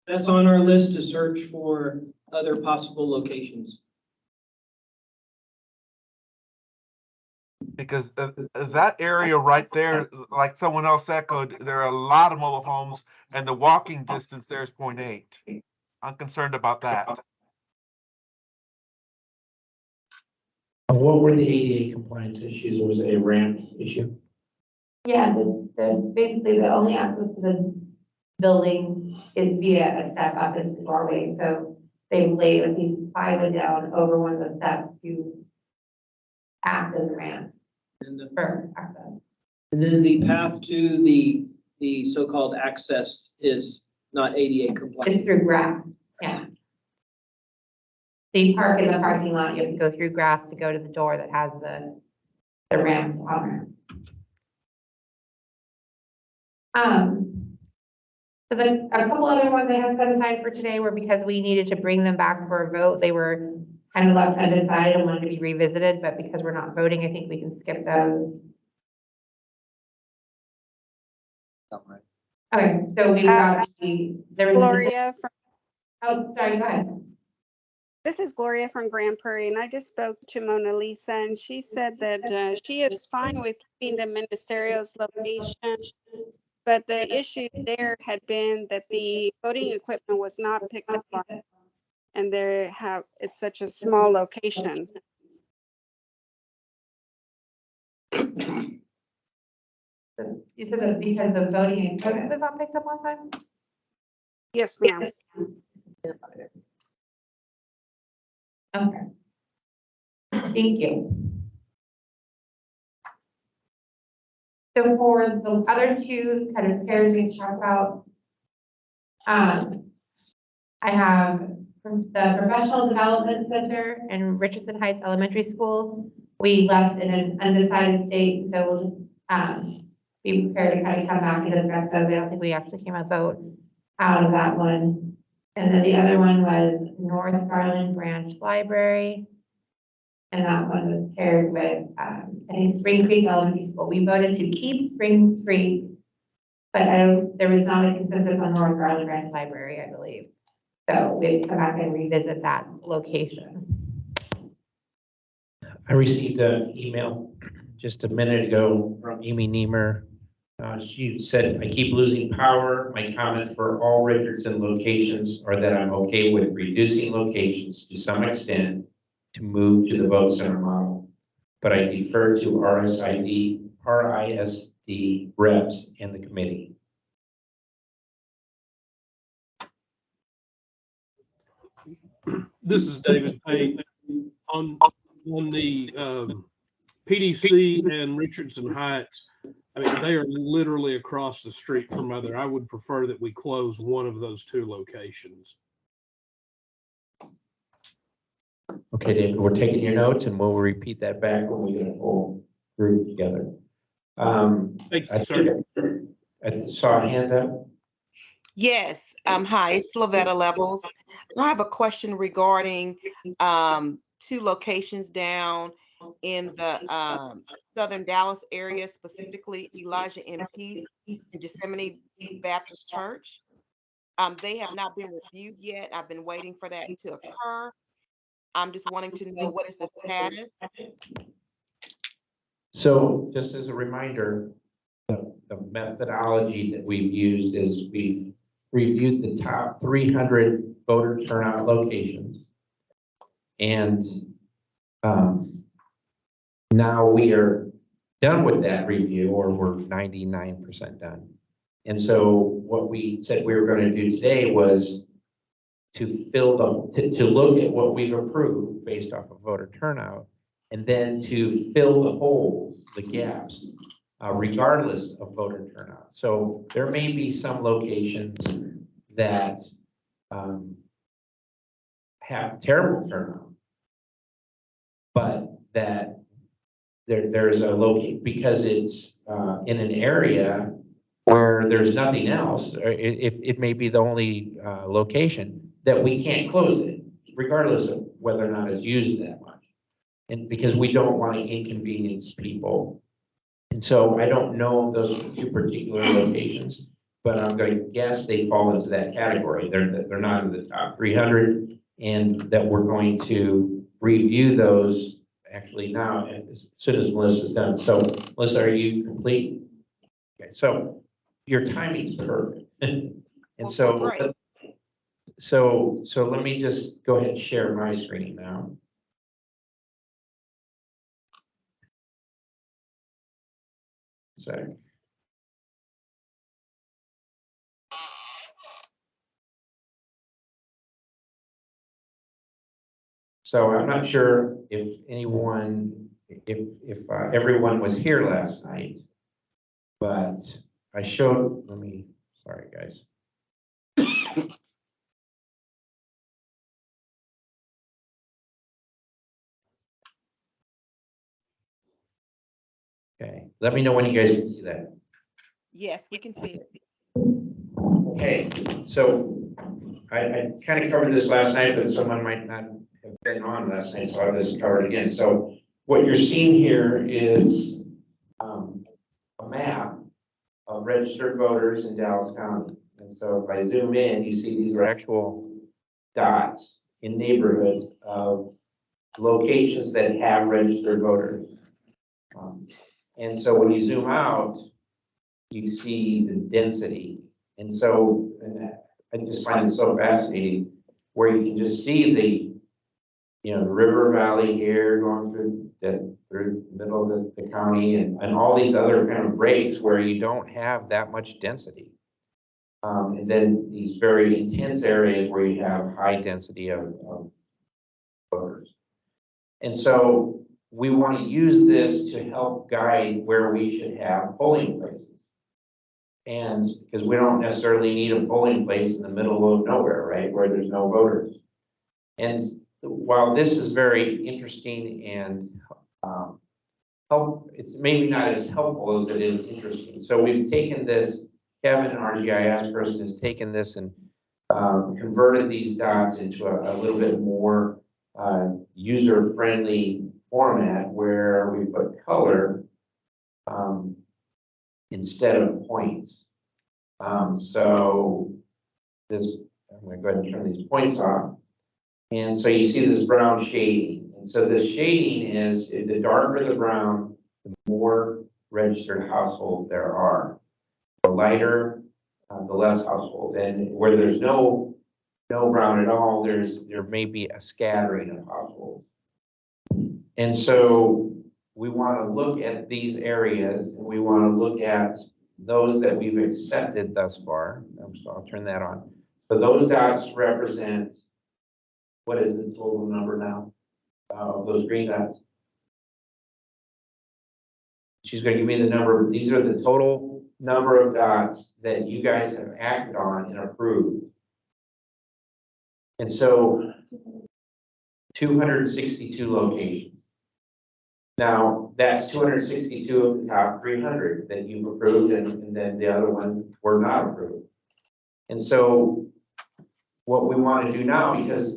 That's on our list to search for other possible locations. Because that area right there, like someone else echoed, there are a lot of mobile homes and the walking distance there is 0.8. I'm concerned about that. What were the ADA compliance issues? Was it a ramp issue? Yeah, basically the only access to the building is via a step up into the doorway, so they've laid a piece of plywood down over one of the steps to act as a ramp for access. And then the path to the so-called access is not ADA compliant. It's through grass, yeah. So you park in the parking lot, you have to go through grass to go to the door that has the ramp on it. So then a couple other ones I have set aside for today were because we needed to bring them back for a vote. They were kind of left undecided and wanted to be revisited, but because we're not voting, I think we can skip those. Okay, so we've got there was Gloria from, oh, sorry, go ahead. this is Gloria from Grand Prairie, and I just spoke to Mona Lisa, and she said that she is fine with keeping the ministerio's location. But the issue there had been that the voting equipment was not picked up on, and it's such a small location. You said that because the voting equipment was not picked up on time? Yes, ma'am. Okay. Thank you. So for the other two kind of pairs we talked about, I have from the Professional Development Center and Richardson Heights Elementary School. We left in an undecided state, so we'll just be prepared to kind of come back and discuss those. I don't think we actually came a vote out of that one. And then the other one was North Garland Branch Library. And that one was paired with, I think Spring Creek Elementary School. We voted to keep Spring Creek, but there was not a consensus on North Garland Branch Library, I believe. So we have to come back and revisit that location. I received an email just a minute ago from Amy Niemer. She said, I keep losing power. My comments for all Richardson locations are that I'm okay with reducing locations to some extent to move to the vote center model, but I defer to RISD reps and the committee. This is David Payne. On the PDC and Richardson Heights, I mean, they are literally across the street from other. I would prefer that we close one of those two locations. Okay, David, we're taking your notes and we'll repeat that back when we get a full group together. Thank you, sir. I saw a hand up. Yes, hi, it's Lavetta Levels. I have a question regarding two locations down in the southern Dallas area, specifically Elijah M. Peace and Gethsemane Baptist Church. They have not been reviewed yet. I've been waiting for that to occur. I'm just wanting to know what is the status. So just as a reminder, the methodology that we've used is we've reviewed the top 300 voter turnout locations. And now we are done with that review, or we're 99% done. And so what we said we were going to do today was to fill to look at what we've approved based off of voter turnout, and then to fill the holes, the gaps, regardless of voter turnout. So there may be some locations that have terrible turnout, but that there's a location because it's in an area where there's nothing else, or it may be the only location that we can't close it, regardless of whether or not it's used that much. And because we don't want to inconvenience people. And so I don't know those two particular locations, but I'm going to guess they fall into that category. They're not in the top 300, and that we're going to review those actually now as soon as Melissa's done. So Melissa, are you complete? Okay, so your timing's perfect. And so, so let me just go ahead and share my screen now. So So I'm not sure if anyone, if everyone was here last night, but I showed, sorry, guys. Okay, let me know when you guys can see that. Yes, we can see it. Okay, so I kind of covered this last night, but someone might not have been on last night, so I'll just cover it again. So what you're seeing here is a map of registered voters in Dallas County. And so if I zoom in, you see these are actual dots in neighborhoods of locations that have registered voters. And so when you zoom out, you see the density. And so I just find it so fascinating where you can just see the river valley here going through the middle of the county and all these other kind of breaks where you don't have that much density. And then these very intense areas where you have high density of voters. And so we want to use this to help guide where we should have polling places. And because we don't necessarily need a polling place in the middle of nowhere, right, where there's no voters. And while this is very interesting and it's maybe not as helpful as it is interesting. So we've taken this, Kevin, our GIS person, has taken this and converted these dots into a little bit more user-friendly format where we put color instead of points. So this, I'm going to go ahead and turn these points off. And so you see this brown shading. And so the shading is, the darker the brown, the more registered households there are. The lighter, the less households. And where there's no brown at all, there may be a scattering of households. And so we want to look at these areas and we want to look at those that we've accepted thus far. So I'll turn that on. So those dots represent, what is the total number now of those green dots? She's going to give me the number. These are the total number of dots that you guys have acted on and approved. And so 262 locations. Now, that's 262 of the top 300 that you've approved, and then the other ones were not approved. And so what we want to do now, because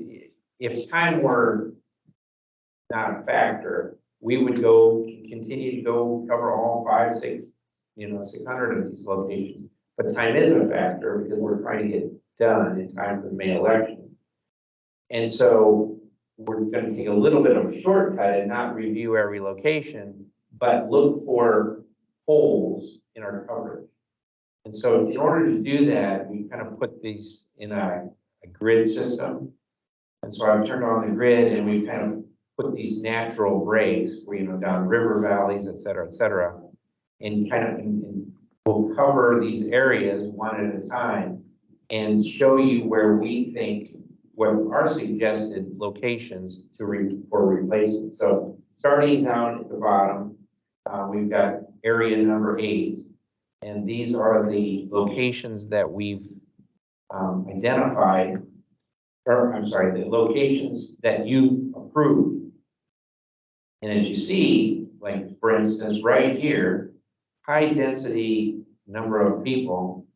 if time were not a factor, we would continue to go cover all 600 of these locations. But time is a factor because we're trying to get done in time for the May election. And so we're going to take a little bit of a shortcut and not review every location, but look for holes in our coverage. And so in order to do that, we kind of put these in a grid system. And so I've turned on the grid and we kind of put these natural breaks where, down river valleys, et cetera, and and we'll cover these areas one at a time and show you where we think what are suggested locations for replacement. So starting down at the bottom, we've got area number 8, and these are the locations that we've identified, or I'm sorry, the locations that you've approved. And as you see, like for instance, right here, high density number of people,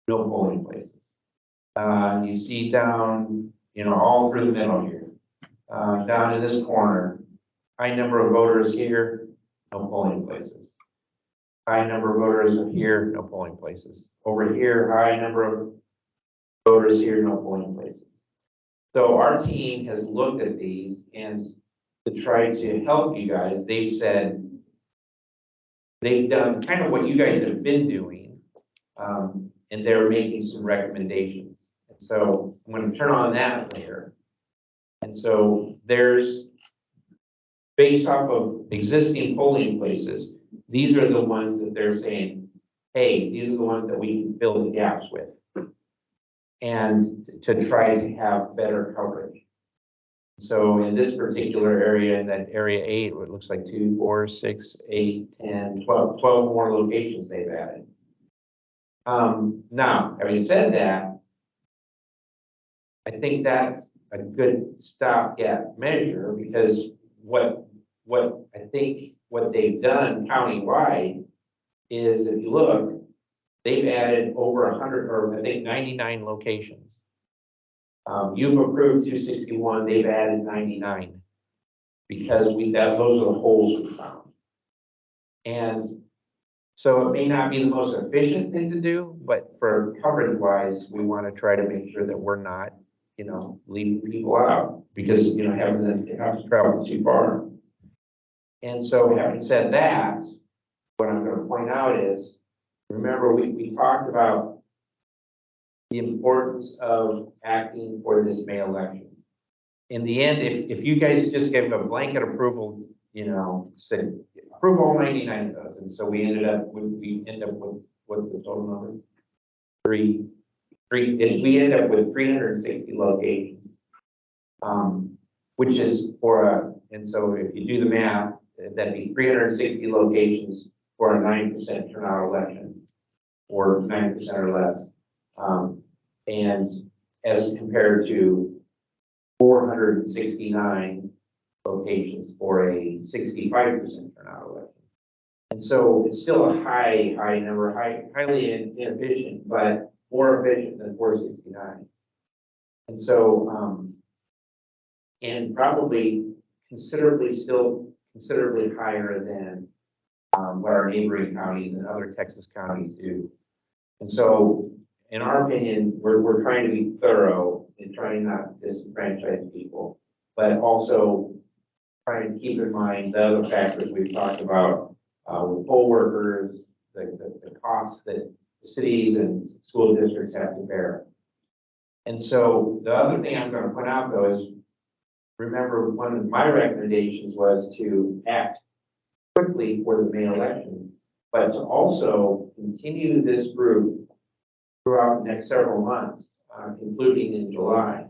no polling places. You see down, all through the middle here, down in this corner, high number of voters here, no polling places. High number of voters up here, no polling places. Over here, high number of voters here, no polling places. So our team has looked at these, and to try to help you guys, they've done kind of what you guys have been doing, and they're making some recommendations. And so I'm going to turn on that layer. And so there's, based off of existing polling places, these are the ones that they're saying, hey, these are the ones that we can fill the gaps with, and to try to have better coverage. So in this particular area, in that area 8, it looks like 2, 4, 6, 8, 10, 12 more locations they've added. Now, having said that, I think that's a good stopgap measure, because what I think what they've done countywide is, if you look, they've added over 100, or I think 99 locations. You've approved 261, they've added 99, because those are the holes we found. And so it may not be the most efficient thing to do, but for coverage wise, we want to try to make sure that we're not, leaving people out, because, having them have to travel too far. And so, having said that, what I'm going to point out is, remember, we talked about the importance of acting for this May election. In the end, if you guys just give a blanket approval, said approve all 99 of those, and so we end up with what's the total number? Three. If we end up with 360 locations, which is and so if you do the math, that'd be 360 locations for a 9% turnout election, or 9% or less. And as compared to 469 locations for a 65% turnout election. And so it's still a high number, highly inefficient, but more efficient than 469. And so, and probably considerably higher than what our neighboring counties and other Texas counties do. And so, in our opinion, we're trying to be thorough in trying not to disenfranchise people, but also trying to keep in mind the other factors we've talked about with poll workers, the costs that the cities and school districts have to bear. And so the other thing I'm going to point out, though, is remember, one of my recommendations was to act quickly for the May election, but to also continue this group throughout the next several months, including in July.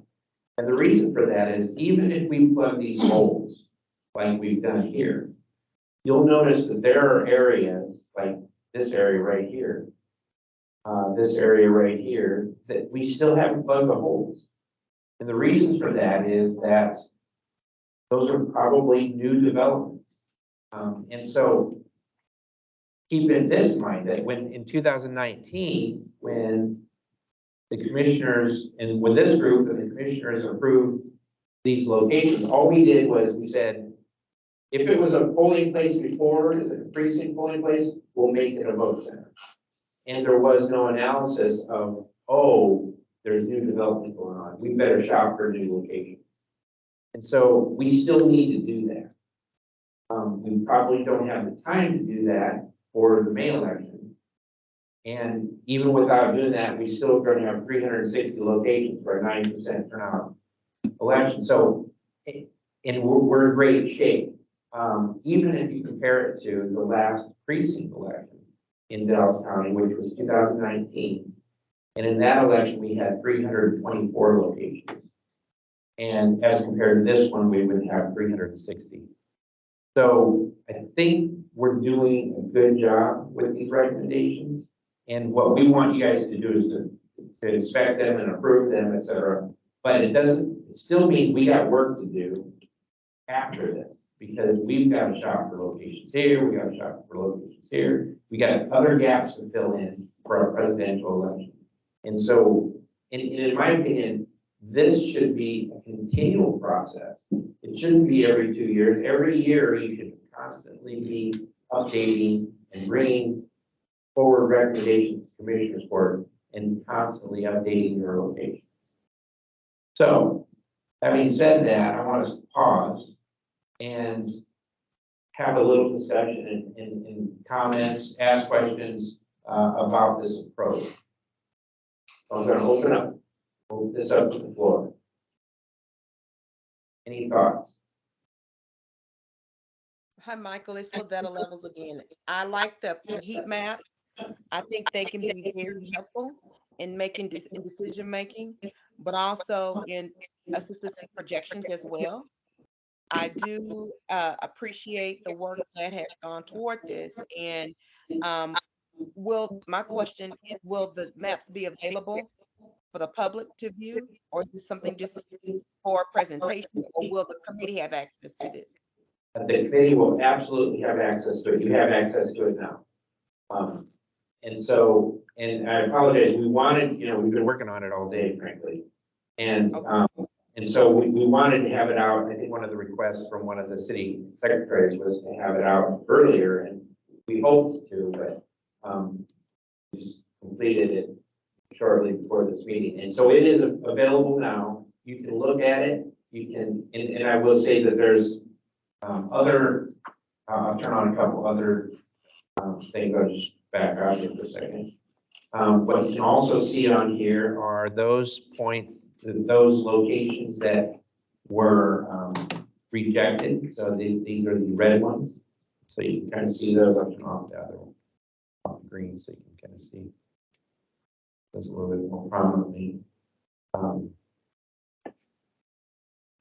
And the reason for that is, even if we plug these holes like we've done here, you'll notice that there are areas like this area right here, that we still haven't plugged the holes. And the reason for that is that those are probably new developments. And so keep in this mind that when in 2019, when the commissioners and when this group and the commissioners approved these locations, all we did was we said, if it was a polling place before, is it a precinct polling place, we'll make it a vote center. And there was no analysis of, oh, there's new development going on, we better shop for a new location. And so we still need to do that. We probably don't have the time to do that for the May election. And even without doing that, we still are going to have 360 locations for a 9% turnout election. So, and we're in great shape. Even if you compare it to the last precinct election in Dallas County, which was 2019. And in that election, we had 324 locations. And as compared to this one, we would have 360. So I think we're doing a good job with these recommendations. And what we want you guys to do is to inspect them and approve them, et cetera. But it still means we got work to do after this, because we've got to shop for locations here, we got to shop for locations here. We got other gaps to fill in for our presidential election. And so, in my opinion, this should be a continual process. It shouldn't be every 2 years. Every year, you should constantly be updating and bringing forward recommendations to commissioners court and constantly updating your location. So, having said that, I want to pause and have a little discussion and comments, ask questions about this approach. So I'm going to open this up to the floor. Any thoughts? Hi, Michael, it's Lavetta Levels again. I like the heat maps. I think they can be very helpful in making decision making, but also in assist us in projections as well. I do appreciate the work that has gone toward this. And my question is, will the maps be available for the public to view? Or is this something just for presentation? Or will the committee have access to this? The committee will absolutely have access to it. You have access to it now. And so, and I apologize, we wanted, we've been working on it all day, frankly. And so we wanted to have it out. I think one of the requests from one of the city secretaries was to have it out earlier, and we hoped to, but we just completed it shortly before this meeting. And so it is available now. You can look at it. You can, and I will say that there's I'll turn on a couple other things. I'll just back out here for a second. What you can also see on here are those points, those locations that were rejected. So these are the red ones. So you can kind of see those. I'll turn off the other one, off green, so you can kind of see those a little bit more prominently.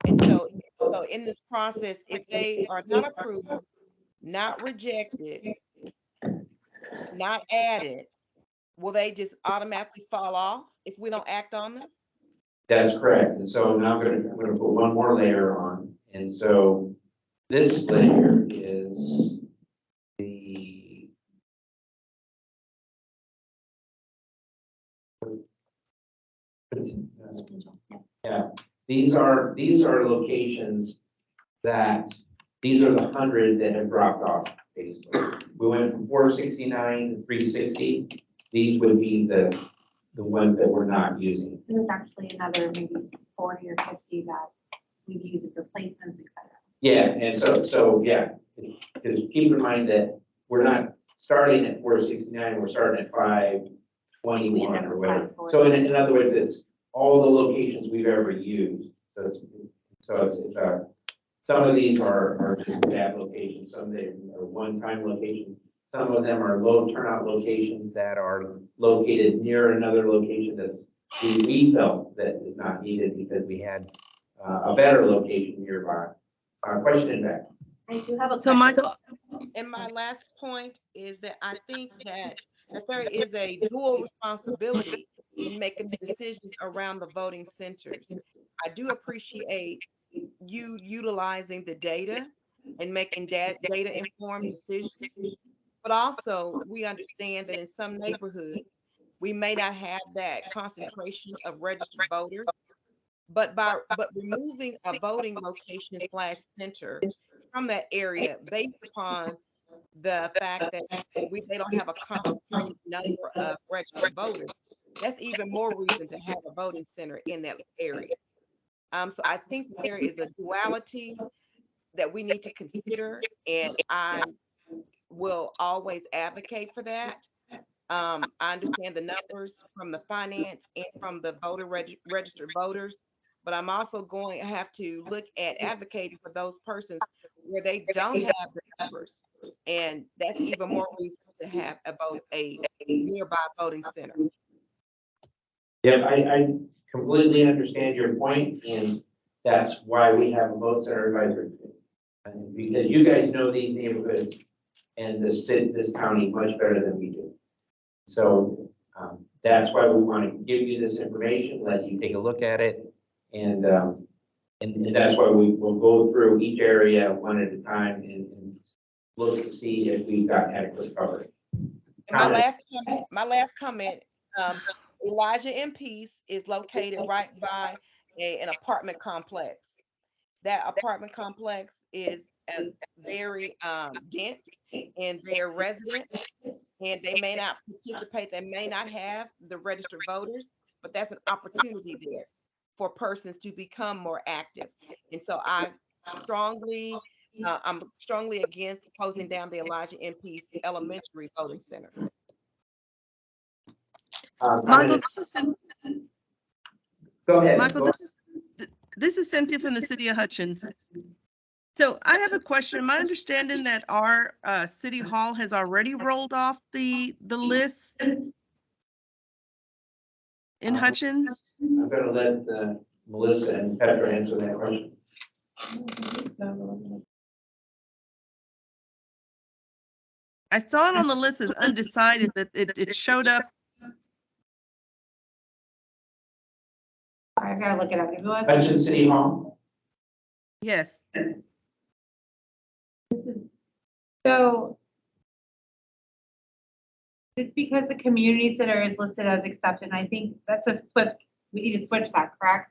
And so in this process, if they are not approved, not rejected, not added, will they just automatically fall off if we don't act on them? That's correct. And so now I'm going to put one more layer on. And so this layer is the these are locations that these are the 100 that have dropped off. Basically, we went from 469 to 360. These would be the ones that we're not using. There's actually another maybe 40 or 50 that we've used as replacements, et cetera. Yeah, and so yeah, because keep in mind that we're not starting at 469, we're starting at 521 or whatever. So in other words, it's all the locations we've ever used. So it's some of these are just bad locations, some of them are one-time locations. Some of them are low turnout locations that are located near another location that's we felt that is not needed because we had a better location nearby. Question back. I do have a question. So Michael, and my last point is that I think that there is a dual responsibility in making the decisions around the voting centers. I do appreciate you utilizing the data and making data informed decisions. But also, we understand that in some neighborhoods, we may not have that concentration of registered voters. But removing a voting location / center from that area based upon the fact that they don't have a concentrated number of registered voters, that's even more reason to have a voting center in that area. So I think there is a duality that we need to consider, and I will always advocate for that. I understand the numbers from the finance and from the voter registered voters, but I'm also going to have to look at advocating for those persons where they don't have the numbers, and that's even more reason to have a nearby voting center. Yeah, I completely understand your point, and that's why we have a vote center advisory committee. And because you guys know these neighborhoods and this county much better than we do. So that's why we want to give you this information, let you take a look at it, and that's why we will go through each area one at a time and look to see if we've got adequate coverage. And my last comment, Elijah M. Peace is located right by an apartment complex. That apartment complex is very dense, and they're residents, and they may not participate, they may not have the registered voters, but that's an opportunity there for persons to become more active. And so I'm strongly against closing down the Elijah M. Peace Elementary Voting Center. Michael, this is Go ahead. Michael, this is Cynthia from the city of Hutchins. So I have a question. My understanding that our city hall has already rolled off the list in Hutchins. I'm going to let Melissa and Petra answer that question. I saw it on the list as undecided, but it showed up. I've got to look it up. Everyone. Hutchins City Hall? Yes. So it's because the community center is listed as exception. I think that's a switch. We need to switch that, correct?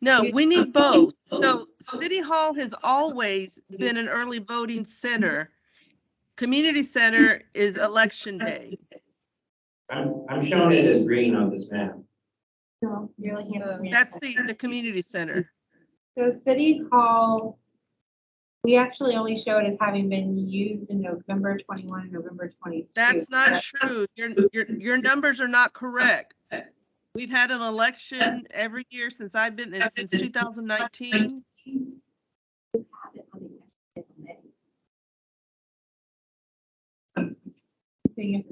No, we need both. So City Hall has always been an early voting center. Community center is election day. I'm showing it as green on this map. No, you're looking at That's the community center. So City Hall, we actually only showed as having been used in November 21 and November 22. That's not true. Your numbers are not correct. We've had an election every year since I've been there, since 2019. You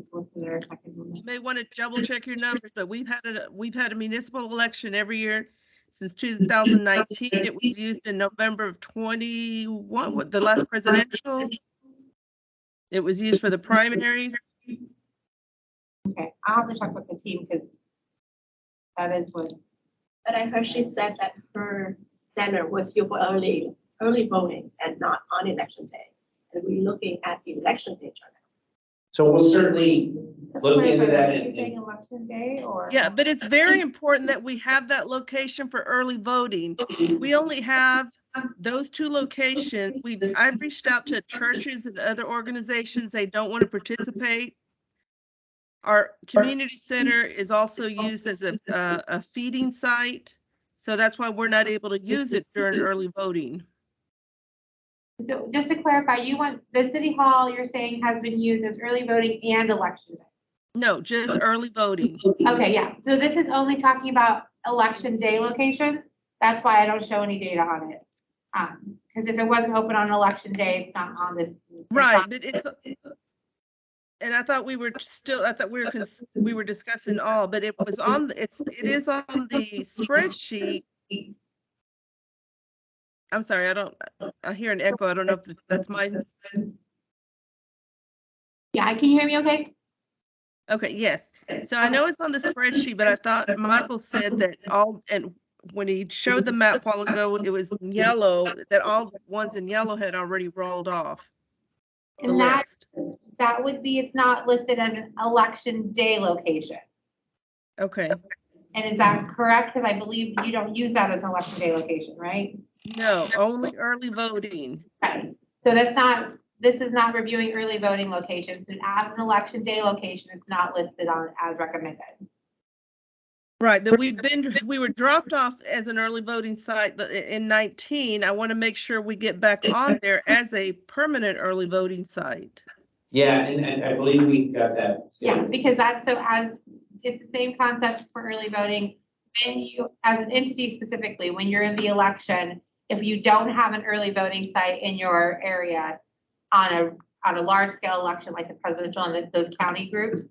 may want to double check your numbers, but we've had a municipal election every year since 2019. It was used in November of 21, the last presidential. It was used for the primaries. Okay, I'll have to check with the team because that is what. But I heard she said that her center was here for early voting and not on election day. And we're looking at the election day turnout. So we'll certainly look into that. Are you saying election day or? Yeah, but it's very important that we have that location for early voting. We only have those two locations. I've reached out to churches and other organizations. They don't want to participate. Our community center is also used as a feeding site. So that's why we're not able to use it during early voting. So just to clarify, you want the City Hall, you're saying has been used as early voting and election day? No, just early voting. Okay, yeah. So this is only talking about election day locations. That's why I don't show any data on it. Because if it wasn't open on election day, it's not on this. Right, but and I thought we were discussing all, but it was on, it is on the spreadsheet. I'm sorry, I hear an echo. I don't know if that's mine. Yeah, can you hear me okay? Okay, yes. So I know it's on the spreadsheet, but I thought Michael said that and when he showed the map a while ago, it was yellow, that all the ones in yellow had already rolled off the And list. that would be, it's not listed as an election day location. Okay. And is that correct? Because I believe you don't use that as an election day location, right? No, only early voting. Okay. So this is not reviewing early voting locations. And as an election day location, it's not listed on as recommended. Right, but we were dropped off as an early voting site in 19. I want to make sure we get back on there as a permanent early voting site. Yeah, and I believe we got that. Yeah, because it's the same concept for early voting. When you, as an entity specifically, when you're in the election, if you don't have an early voting site in your area on a large scale election like the presidential and those county groups,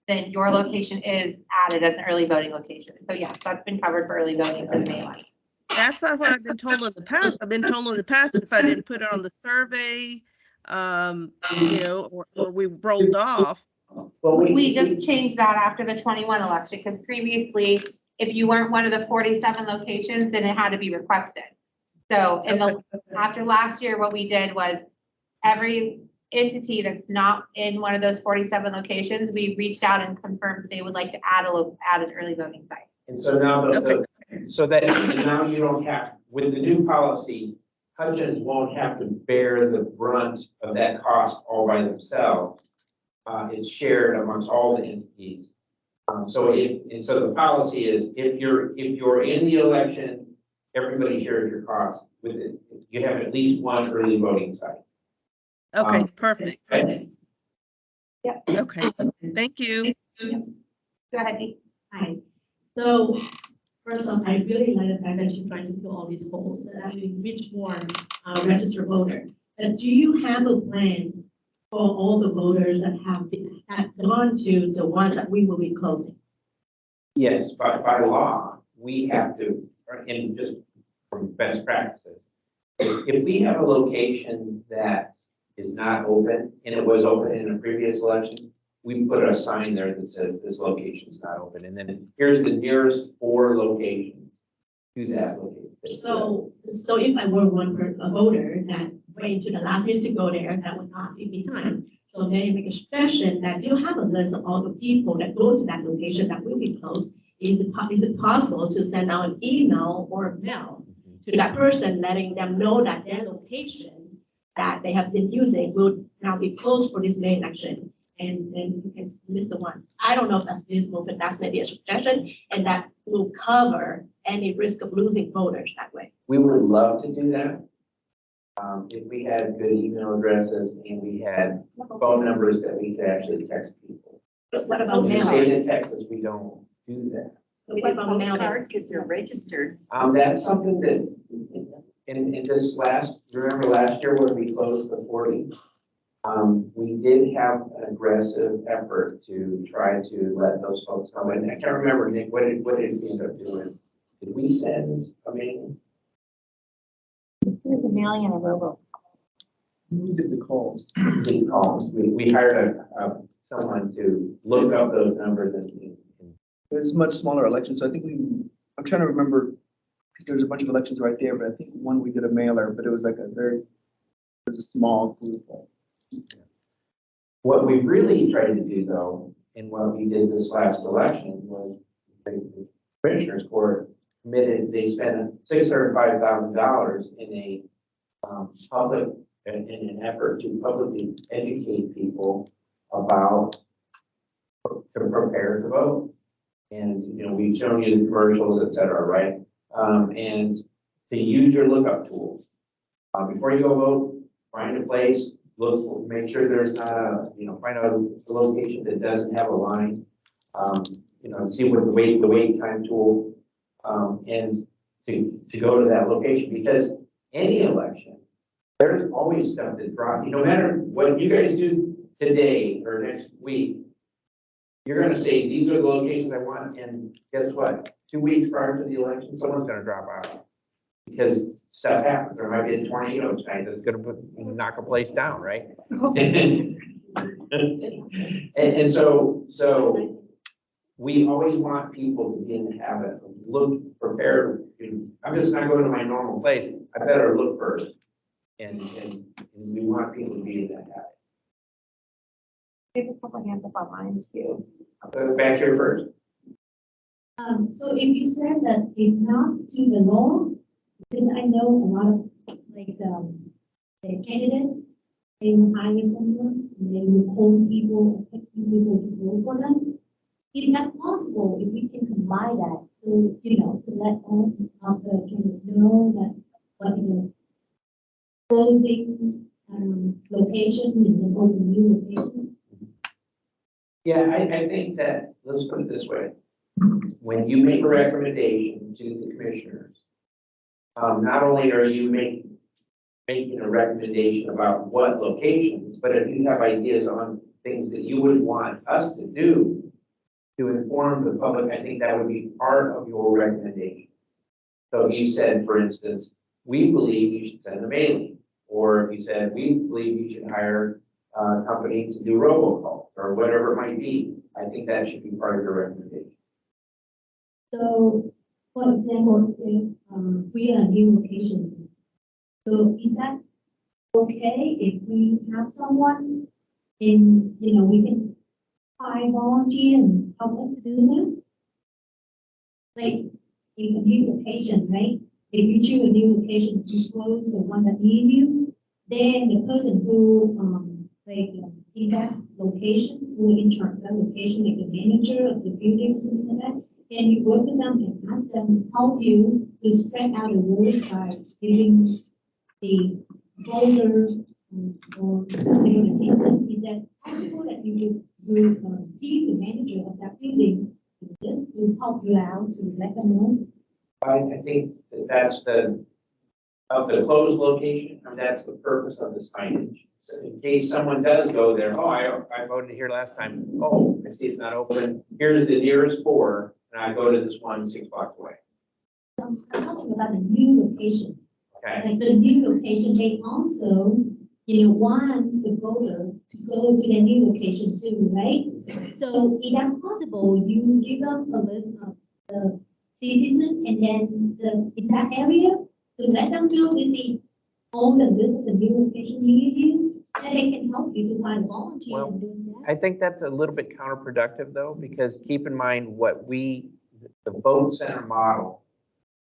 then your location is added as an early voting location. So yes, that's been covered for early voting for the May election. That's not what I've been told in the past. I've been told in the past if I didn't put it on the survey, or we rolled off. Well, we just changed that after the 21 election because previously, if you weren't one of the 47 locations, then it had to be requested. So after last year, what we did was every entity that's not in one of those 47 locations, we reached out and confirmed they would like to add an early voting site. And so now now you don't have, with the new policy, Hutchins won't have to bear the brunt of that cost all by themselves. It's shared amongst all the entities. So the policy is if you're in the election, everybody shares your cost with it. You have at least one early voting site. Okay, perfect. Okay. Yeah. Okay, thank you. Go ahead, Dee. Hi. So first off, I really like the fact that you're trying to fill all these holes and actually reach more registered voter. And do you have a plan for all the voters that have gone to the ones that we will be closing? Yes, by law, we have to and just from best practices, if we have a location that is not open and it was open in a previous election, we put a sign there that says this location is not open. And then here's the nearest 4 locations to that location. So if I were a voter that wait to the last minute to go there, that would not give me time. So then you make a suggestion that you have a list of all the people that go to that location that will be closed. Is it possible to send out an email or a mail to that person, letting them know that their location that they have been using will now be closed for this May election? And then you can list the ones. I don't know if that's feasible, but that's maybe a suggestion, and that will cover any risk of losing voters that way. We would love to do that. If we had good email addresses and we had phone numbers that we could actually text people. What In about the mail? state of Texas, we don't do that. What about postcard, because they're registered? That's something that in this remember last year when we closed the 40? We did have an aggressive effort to try to let those folks know. And I can't remember, Nick, what did we end up doing? Did we send a mail? It was a mailing and a robo. We did the calls. Did calls. We hired someone to look up those numbers and It's a much smaller election, so I think I'm trying to remember, because there's a bunch of elections right there, but I think one we did a mailer, but it was like it was a small group. What we really tried to do though, and what we did this last election was the Commissioners Court committed, they spent $605,000 in a public, in an effort to publicly educate people about to prepare to vote. And, we've shown you the commercials, et cetera, right? And to use your lookup tools. Before you go vote, find a place, make sure there's not find out a location that doesn't have a line. See what the wait time tool, and to go to that location, because any election, there's always stuff that drops. No matter what you guys do today or next week, you're gonna say, these are the locations I want, and guess what? 2 weeks prior to the election, someone's gonna drop out. Because stuff happens, there might be a tornado tonight that's gonna knock a place down, right? and so we always want people to be in the habit of look prepared. I'm just not going to my normal place. I better look first. And we want people to be in that habit. We have a couple hands up online too. Back here first. So if you said that it's not to the law, because I know a lot of the candidates, they will hire someone, and they will call people, texting people to vote for them. Is that possible if we can combine that to, to let all of the candidates know that what the closing location and then open new location? Yeah, I think that, let's put it this way. When you make a recommendation to the commissioners, not only are you making a recommendation about what locations, but if you have ideas on things that you would want us to do to inform the public, I think that would be part of your recommendation. So if you said, for instance, we believe you should send a mailing, or if you said, we believe you should hire a company to do robocalls, or whatever it might be, I think that should be part of your recommendation. So, for example, if we are a new location, so is that okay if we have someone in, we can hire volunteer and help us to do that? Like, if a new location, right? If you choose a new location, you close the one that needs you, then the person who, in that location, who in charge of that location, like the manager of the building, something like that, can you work with them and ask them to help you to spread out the word by giving the voters or the citizens? Is that possible that you would keep the manager of that building just to help you out to let them know? I think that's of the closed location, and that's the purpose of the signage. So in case someone does go there, oh, I voted here last time. Oh, I see it's not open. Here's the nearest 4, and I go to this one 6 blocks away. I'm talking about the new location. Okay. Like the new location, they also, want the voter to go to the new location too, right? So if that's possible, you give them a list of the citizens and then in that area, to let them know this is on the list of the new location near you, then they can help you to find volunteers Well, and doing that. I think that's a little bit counterproductive though, because keep in mind the vote center model,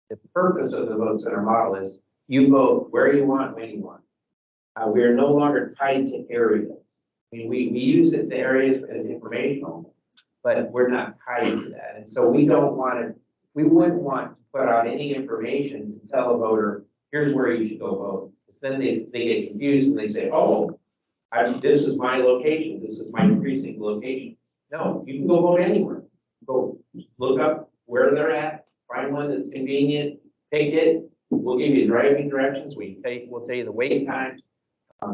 the purpose of the vote center model is you vote where you want, when you want. We are no longer tied to areas. I mean, we use it, the areas as informational, but we're not tied to that. And so we wouldn't want to put out any information to tell a voter, here's where you should go vote. Because then they get confused and they say, oh, this is my location, this is my precinct location. No, you can go vote anywhere. Go look up where they're at, find one that's convenient, take it. We'll give you driving directions. We'll tell you the wait times.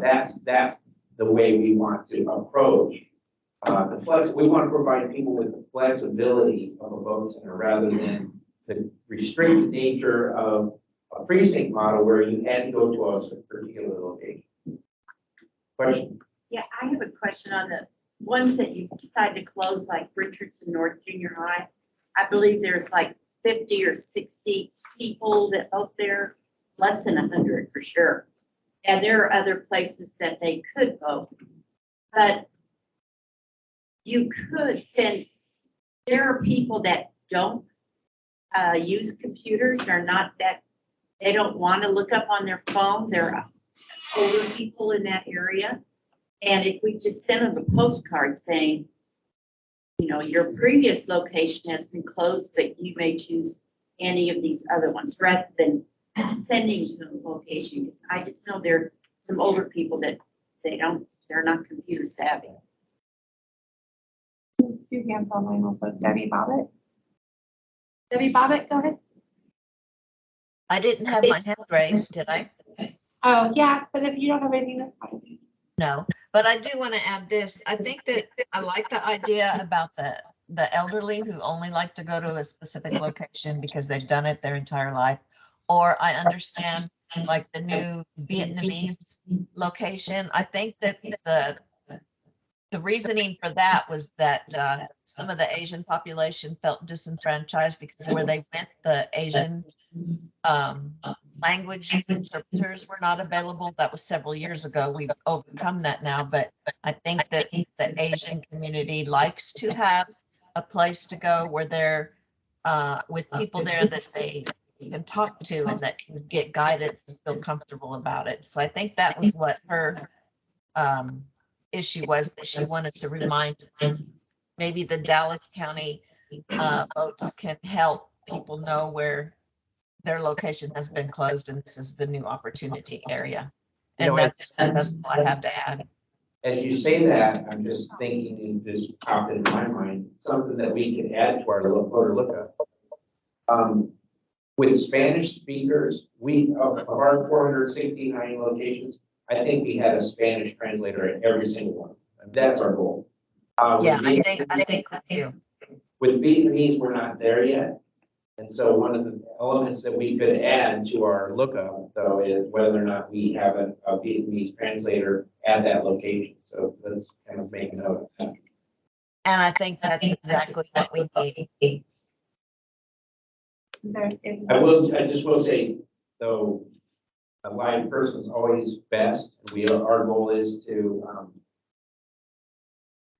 That's the way we want to approach we want to provide people with the flexibility of a vote center rather than the restricted nature of a precinct model where you had to go to a particular location. Question? Yeah, I have a question on the ones that you decided to close, like Richardson North Junior High. I believe there's like 50 or 60 people that vote there, less than 100 for sure. And there are other places that they could vote. But you could send, there are people that don't use computers, or not that, they don't want to look up on their phone. They're older people in that area. And if we just send them a postcard saying, your previous location has been closed, but you may choose any of these other ones, rather than sending to a location. Because I just know there are some older people that they're not computer savvy. Two hands on mine, also Debbie Bobbitt. Debbie Bobbitt, go ahead. I didn't have my hand raised, did I? Oh, yeah, but if you don't have anything, that's fine. No, but I do want to add this. I think that I like the idea about the elderly who only like to go to a specific location because they've done it their entire life. Or I understand like the new Vietnamese location. I think that the reasoning for that was that some of the Asian population felt disenfranchised because where they went, the Asian language interpreters were not available. That was several years ago. We've overcome that now, but I think that the Asian community likes to have a place to go where they're with people there that they can talk to and that can get guidance and feel comfortable about it. So I think that was what her issue was, that she wanted to remind maybe the Dallas County votes can help people know where their location has been closed and this is the new opportunity area. And that's all I have to add. As you say that, I'm just thinking, this popped into my mind, something that we could add to our voter lookup. With Spanish speakers, of our 469 locations, I think we had a Spanish translator at every single one. That's our goal. Yeah, I think with you. With Vietnamese, we're not there yet. And so one of the elements that we could add to our lookup, though, is whether or not we have a Vietnamese translator at that location. So let's kind of make a note of that. And I think that's exactly what we need. I just will say, though, a live person is always best. Our goal is to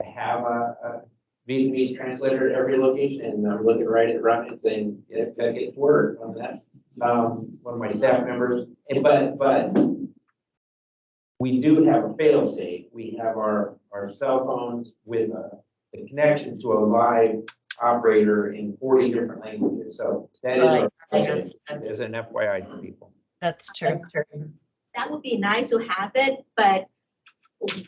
have a Vietnamese translator at every location, and I'm looking right at Ron and saying, yeah, gotta get to work on that. One of my staff members, but we do have a fail safe. We have our cell phones with the connection to a live operator in 40 different languages. So that is as an FYI to people. That's true. That would be nice to have it, but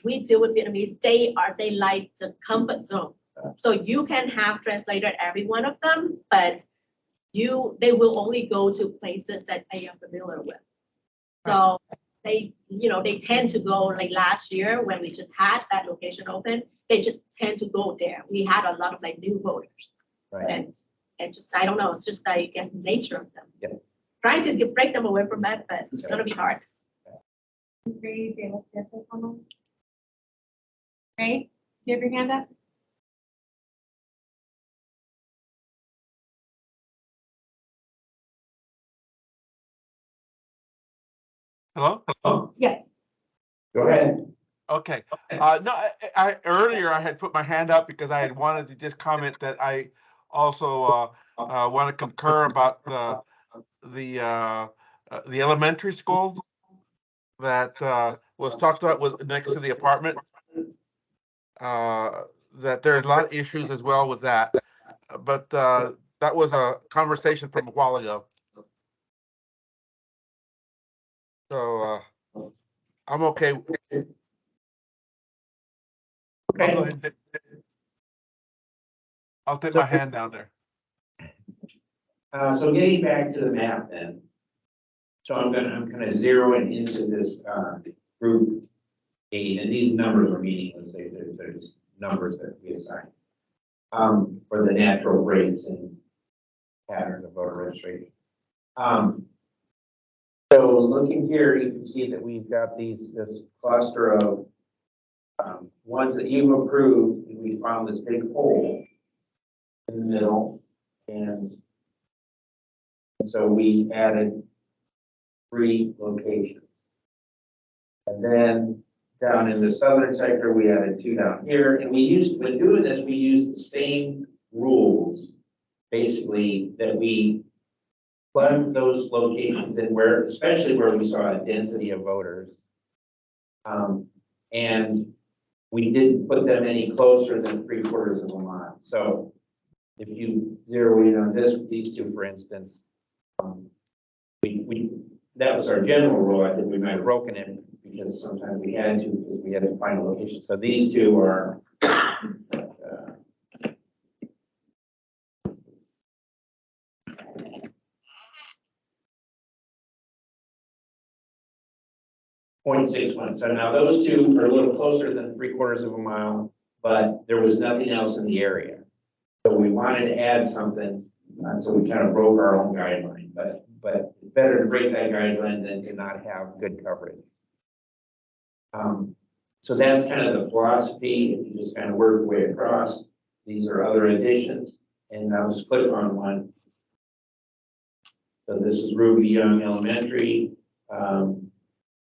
we deal with Vietnamese. They like the comfort zone. So you can have translated every one of them, but they will only go to places that they are familiar with. So they tend to go, like last year when we just had that location open, they just tend to go there. We had a lot of new voters. Right. And And just, I don't know, it's just, I guess, the nature of them. Yeah. Trying to break them away from that, but it's gonna be hard. Ray, do you have a comment? Ray, do you have your hand up? Hello? Hello? Yes. Go ahead. Okay. No, earlier I had put my hand up because I had wanted to just comment that I also want to concur about the elementary school that was talked about with next to the apartment. That there's a lot of issues as well with that, but that was a conversation from a while ago. So I'm okay. I'll go ahead. I'll take my hand down there. So getting back to the map then. So I'm kind of zeroing into this group 8, and these numbers are meaningless. They're just numbers that we assign for the natural breaks and patterns of voter registration. So looking here, you can see that we've got this cluster of ones that you've approved, and we found this big hole in the middle, and so we added 3 locations. And then down in the southern sector, we added 2 down here, and when doing this, we used the same rules, basically, that we plug those locations in especially where we saw a density of voters. And we didn't put them any closer than 3/4 of a mile. So if you zero in on these 2, for instance, that was our general rule. I think we might have broken it because sometimes we had to, because we had to find a location. So these 2 are 0.61. So now those 2 are a little closer than 3/4 of a mile, but there was nothing else in the area. So we wanted to add something, so we kind of broke our own guideline, but it's better to break that guideline than to not have good coverage. So that's kind of the philosophy. If you just kind of work your way across, these are other additions, and I'll just click on one. So this is Ruby Young Elementary.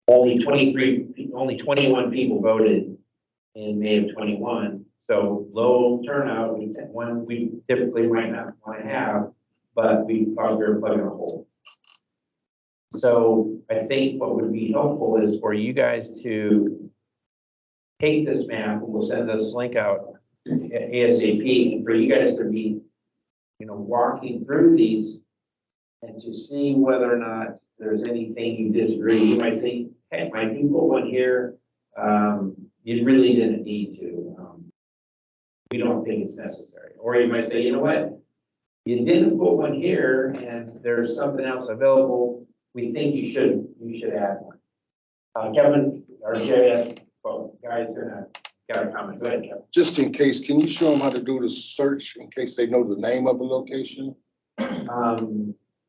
Only 21 people voted in May of 21. So low turnout, we typically might not want to have, but we thought we were plugging a hole. So I think what would be helpful is for you guys to take this map, and we'll send this link out ASAP, and for you guys to be, walking through these and to see whether or not there's anything you disagree. You might say, hey, my people went here, you really didn't need to. We don't think it's necessary. Or you might say, you know what? You didn't put one here and there's something else available. We think you should add one. Kevin, our GIS guy's got a comment. Go ahead, Kevin. Just in case, can you show them how to do the search in case they know the name of a location?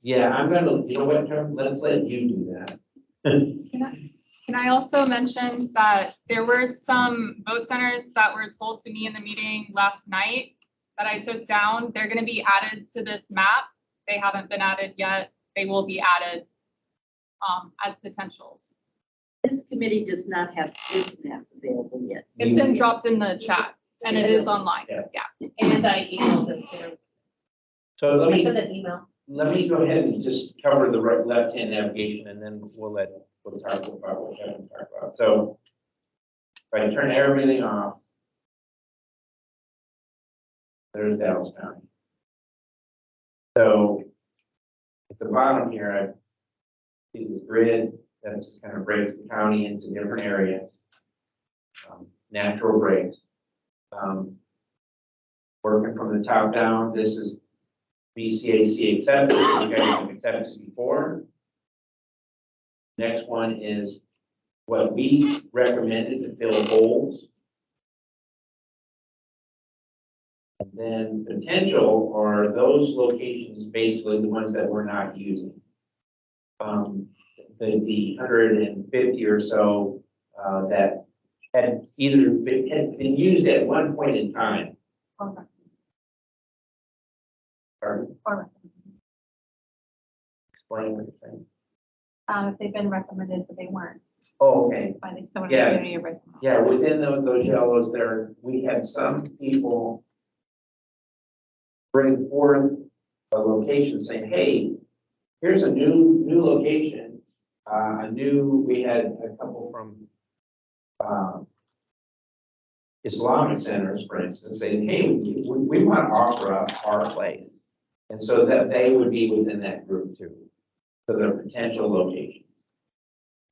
Yeah, I'm gonna, you know what, Kevin? Let's let you do that. Can I also mention that there were some vote centers that were told to me in the meeting last night that I took down. They're going to be added to this map. They haven't been added yet. They will be added as potentials. This committee does not have this map available yet. It's been dropped in the chat and it is online. Yeah. And I emailed them there. So let I sent an email. me go ahead and just cover the left-hand navigation, and then we'll talk about what Kevin talked about. So if I turn everything off, there's Dallas County. So at the bottom here, I see this grid that just kind of breaks the county into different areas, natural breaks. Working from the top down, this is BCAC accepted. You guys have accepted this before. Next one is what we recommended to fill holes. And then potential are those locations, basically the ones that we're not using. The 150 or so, that had been used at one point in time. Or explain what you're saying. If they've been recommended, but they weren't. Oh, okay. Finding someone in Yeah. the community or. Yeah, within those yellows there, we had some people bring forth a location saying, hey, here's a new location. We had a couple from Islamic centers, for instance, saying, hey, we want to offer up our place. And so that they would be within that group too. So their potential location.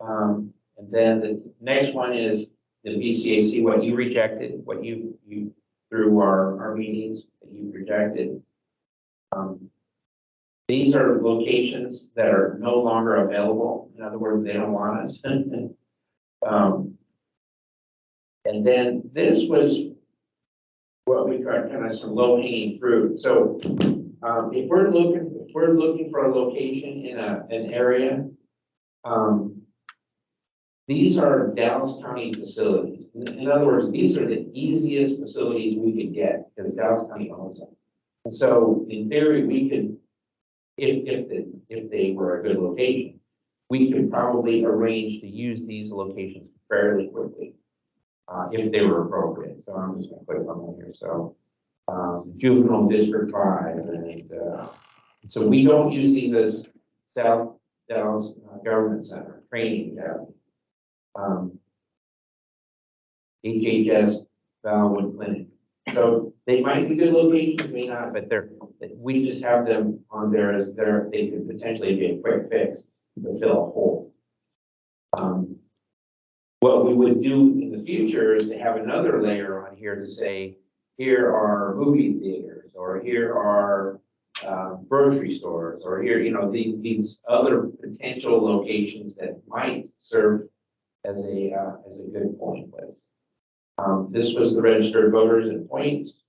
And then the next one is the BCAC, what you rejected, what you through our meetings that you rejected. These are locations that are no longer available. In other words, they don't want us. And then this was what we got kind of some low hanging fruit. So if we're looking for a location in an area, these are Dallas County facilities. In other words, these are the easiest facilities we could get because Dallas County owns them. And so in theory, we could, if they were a good location, we could probably arrange to use these locations fairly quickly, if they were appropriate. So I'm just gonna click on them here. So Juvenile District 5, and so we don't use these as South Dallas Government Center, Training Academy. HHS Valwood Clinic. So they might be good locations, may not, but we just have them on there as they could potentially be a quick fix to fill a hole. What we would do in the future is to have another layer on here to say, here are movie theaters, or here are grocery stores, or here, these other potential locations that might serve as a good polling place. This was the registered voters in points.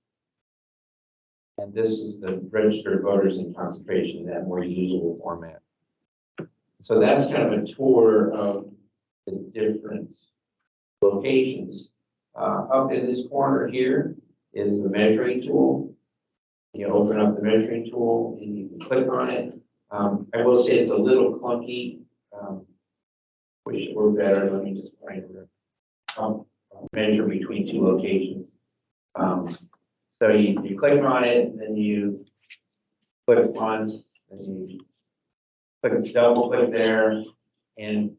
And this is the registered voters in concentration, that more usable format. So that's kind of a tour of the different locations. Up in this corner here is the measuring tool. You open up the measuring tool and you can click on it. I will say it's a little clunky. Wish it were better. Let me just find it. Measure between two locations. So you click on it, and then you click once, and you click double click there. And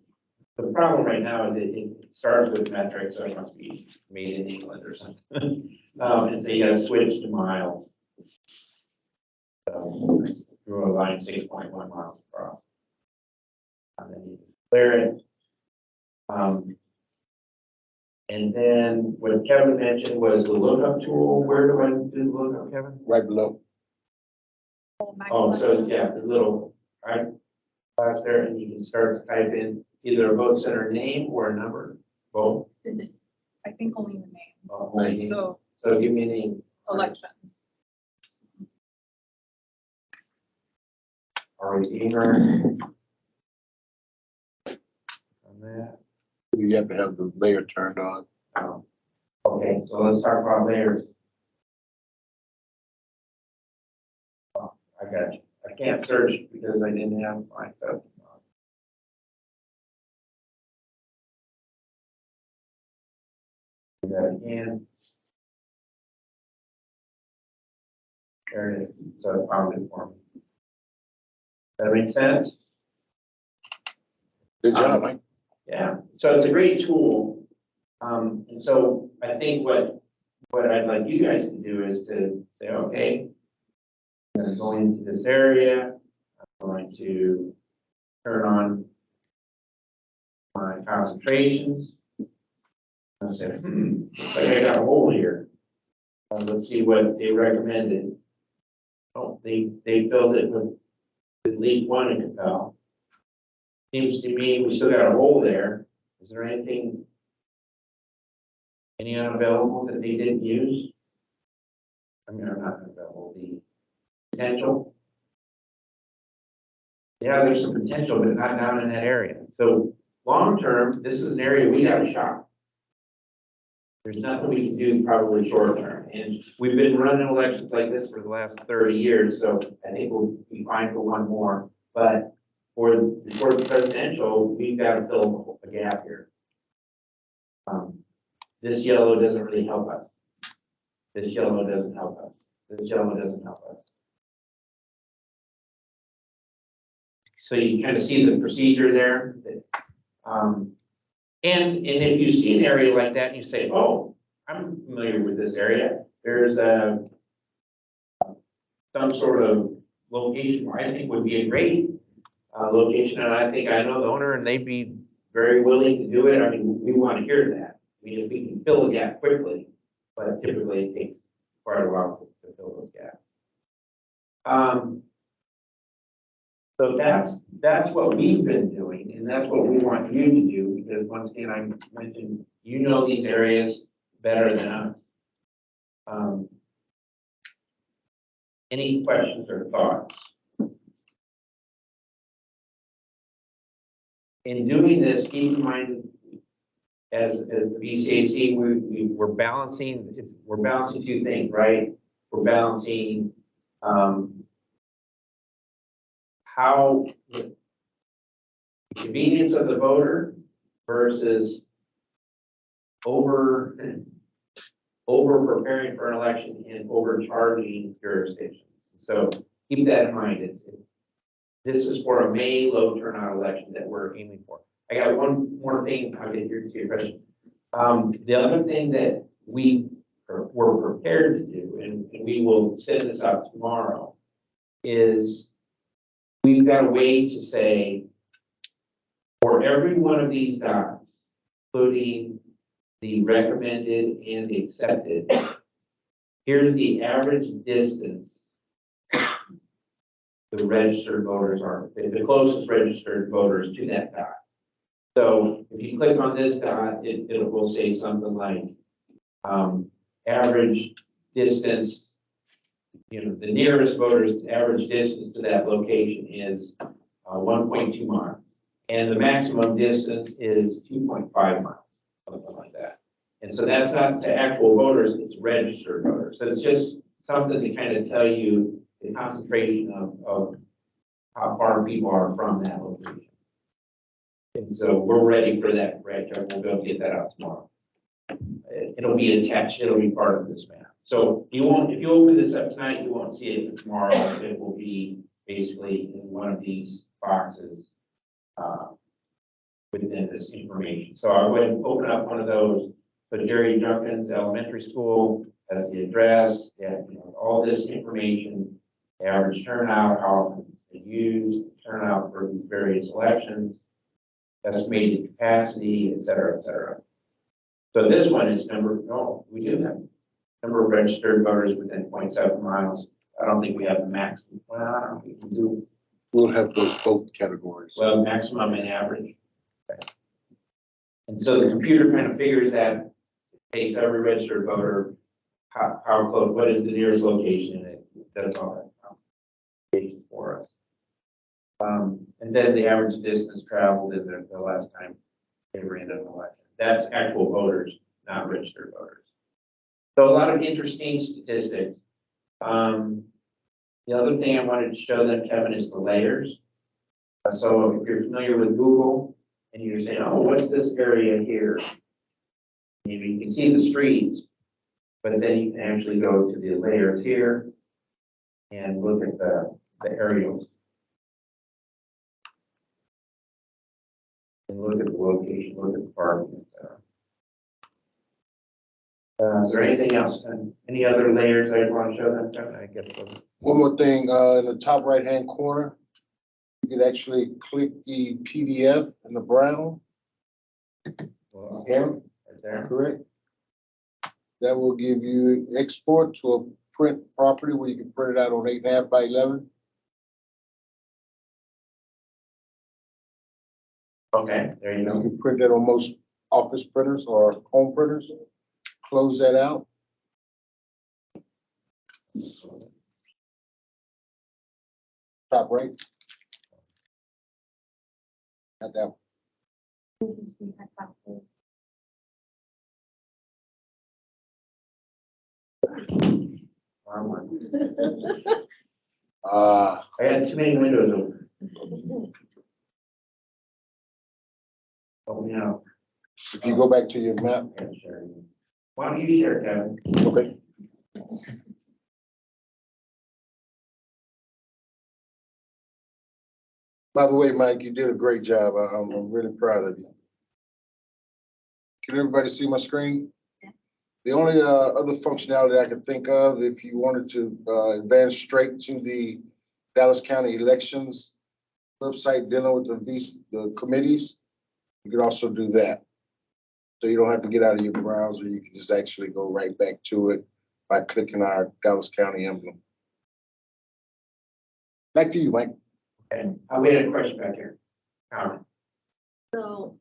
the problem right now is it starts with metric, so it must be made in England or something. And so you got to switch to miles. So through a line 6.1 miles across. And then you clear it. And then what Kevin mentioned was the lookup tool. Where do I do the lookup, Kevin? Right below. Oh, so yeah, the little class there, and you can start to type in either a vote center name or a number, both. I think only the name. Oh, only name. So So give me a name. elections. Are we gamer? On that. You have to have the layer turned on. Okay, so let's talk about layers. Oh, I got you. I can't search because I didn't have my stuff. Do that again. There it is. So I found it for me. That make sense? Good job, Mike. Yeah, so it's a great tool. And so I think what I'd like you guys to do is to say, okay, I'm going to go into this area. I'm going to turn on my concentrations. I say, looks like I got a hole here. Let's see what they recommended. Oh, they filled it with at least one in Capel. Seems to me we still got a hole there. Is there anything, any unavailable that they didn't use? I mean, I'm not available, the potential. Yeah, there's some potential, but not down in that area. So long-term, this is an area we have a shot. There's nothing we can do probably short-term. And we've been running elections like this for the last 30 years, so I think we'll be fine for one more. But for the presidential, we've got to fill a gap here. This yellow doesn't really help us. This yellow doesn't help us. This yellow doesn't help us. So you kind of see the procedure there. And if you see an area like that and you say, oh, I'm familiar with this area, there's some sort of location where I think would be a great location, and I think I know the owner and they'd be very willing to do it. I mean, we want to hear that. I mean, if we can fill a gap quickly, but typically it takes quite a while to fill those gaps. So that's what we've been doing, and that's what we want you to do, because once again, I mentioned, you know these areas better than us. Any questions or thoughts? In doing this, keep in mind, as the BCAC, we're balancing two things, right? We're balancing how the convenience of the voter versus over preparing for an election and overcharging jurisdictions. So keep that in mind. This is for a May low turnout election that we're aiming for. I got one more thing. I'll get to your question. The other thing that we're prepared to do, and we will send this out tomorrow, is we've got a way to say, for every one of these dots, including the recommended and the accepted, here's the average distance the registered voters are, the closest registered voters to that dot. So if you click on this dot, it will say something like average distance, the nearest voter's average distance to that location is 1.2 miles. And the maximum distance is 2.5 miles, something like that. And so that's not to actual voters, it's registered voters. So it's just something to kind of tell you the concentration of how far people are from that location. And so we're ready for that, Brad. We'll go get that out tomorrow. It'll be attached, it'll be part of this map. So you won't, if you open this up tonight, you won't see it tomorrow. It will be basically in one of these boxes within this information. So I'll go ahead and open up one of those. So Jerry Junkins Elementary School has the address, all this information, the average turnout, how often it's used, turnout for these various elections, estimated capacity, et cetera, et cetera. So this one is we do have number of registered voters within 0.7 miles. I don't think we have the maximum. Well, I don't think we do. We'll have those both categories. Well, maximum and average. Okay. And so the computer kind of figures that, takes every registered voter, how close, what is the nearest location, and it does all that for us. And then the average distance traveled in the last time they ran an election. That's actual voters, not registered voters. So a lot of interesting statistics. The other thing I wanted to show them, Kevin, is the layers. So if you're familiar with Google and you're saying, oh, what's this area here? You can see the streets, but then you can actually go to the layers here and look at the aerials. And look at the location, look at the parking, etc. Is there anything else? Any other layers I want to show them, Kevin? I guess. One more thing, in the top right-hand corner, you can actually click the PDF in the brown. Yeah, right there. Correct. That will give you export to a print property where you can print it out on 8.5 by 11. Okay, there you go. You can print that on most office printers or home printers. Close that out. Top right. Not that one. I had too many windows open. Oh, no. If you go back to your map. Why don't you share, Kevin? Okay. By the way, Mike, you did a great job. I'm really proud of you. Can everybody see my screen? The only other functionality I could think of, if you wanted to advance straight to the Dallas County elections website dealing with the committees, you could also do that. So you don't have to get out of your browser. You can just actually go right back to it by clicking our Dallas County emblem. Back to you, Mike. Okay, we had a question back here. Comment. So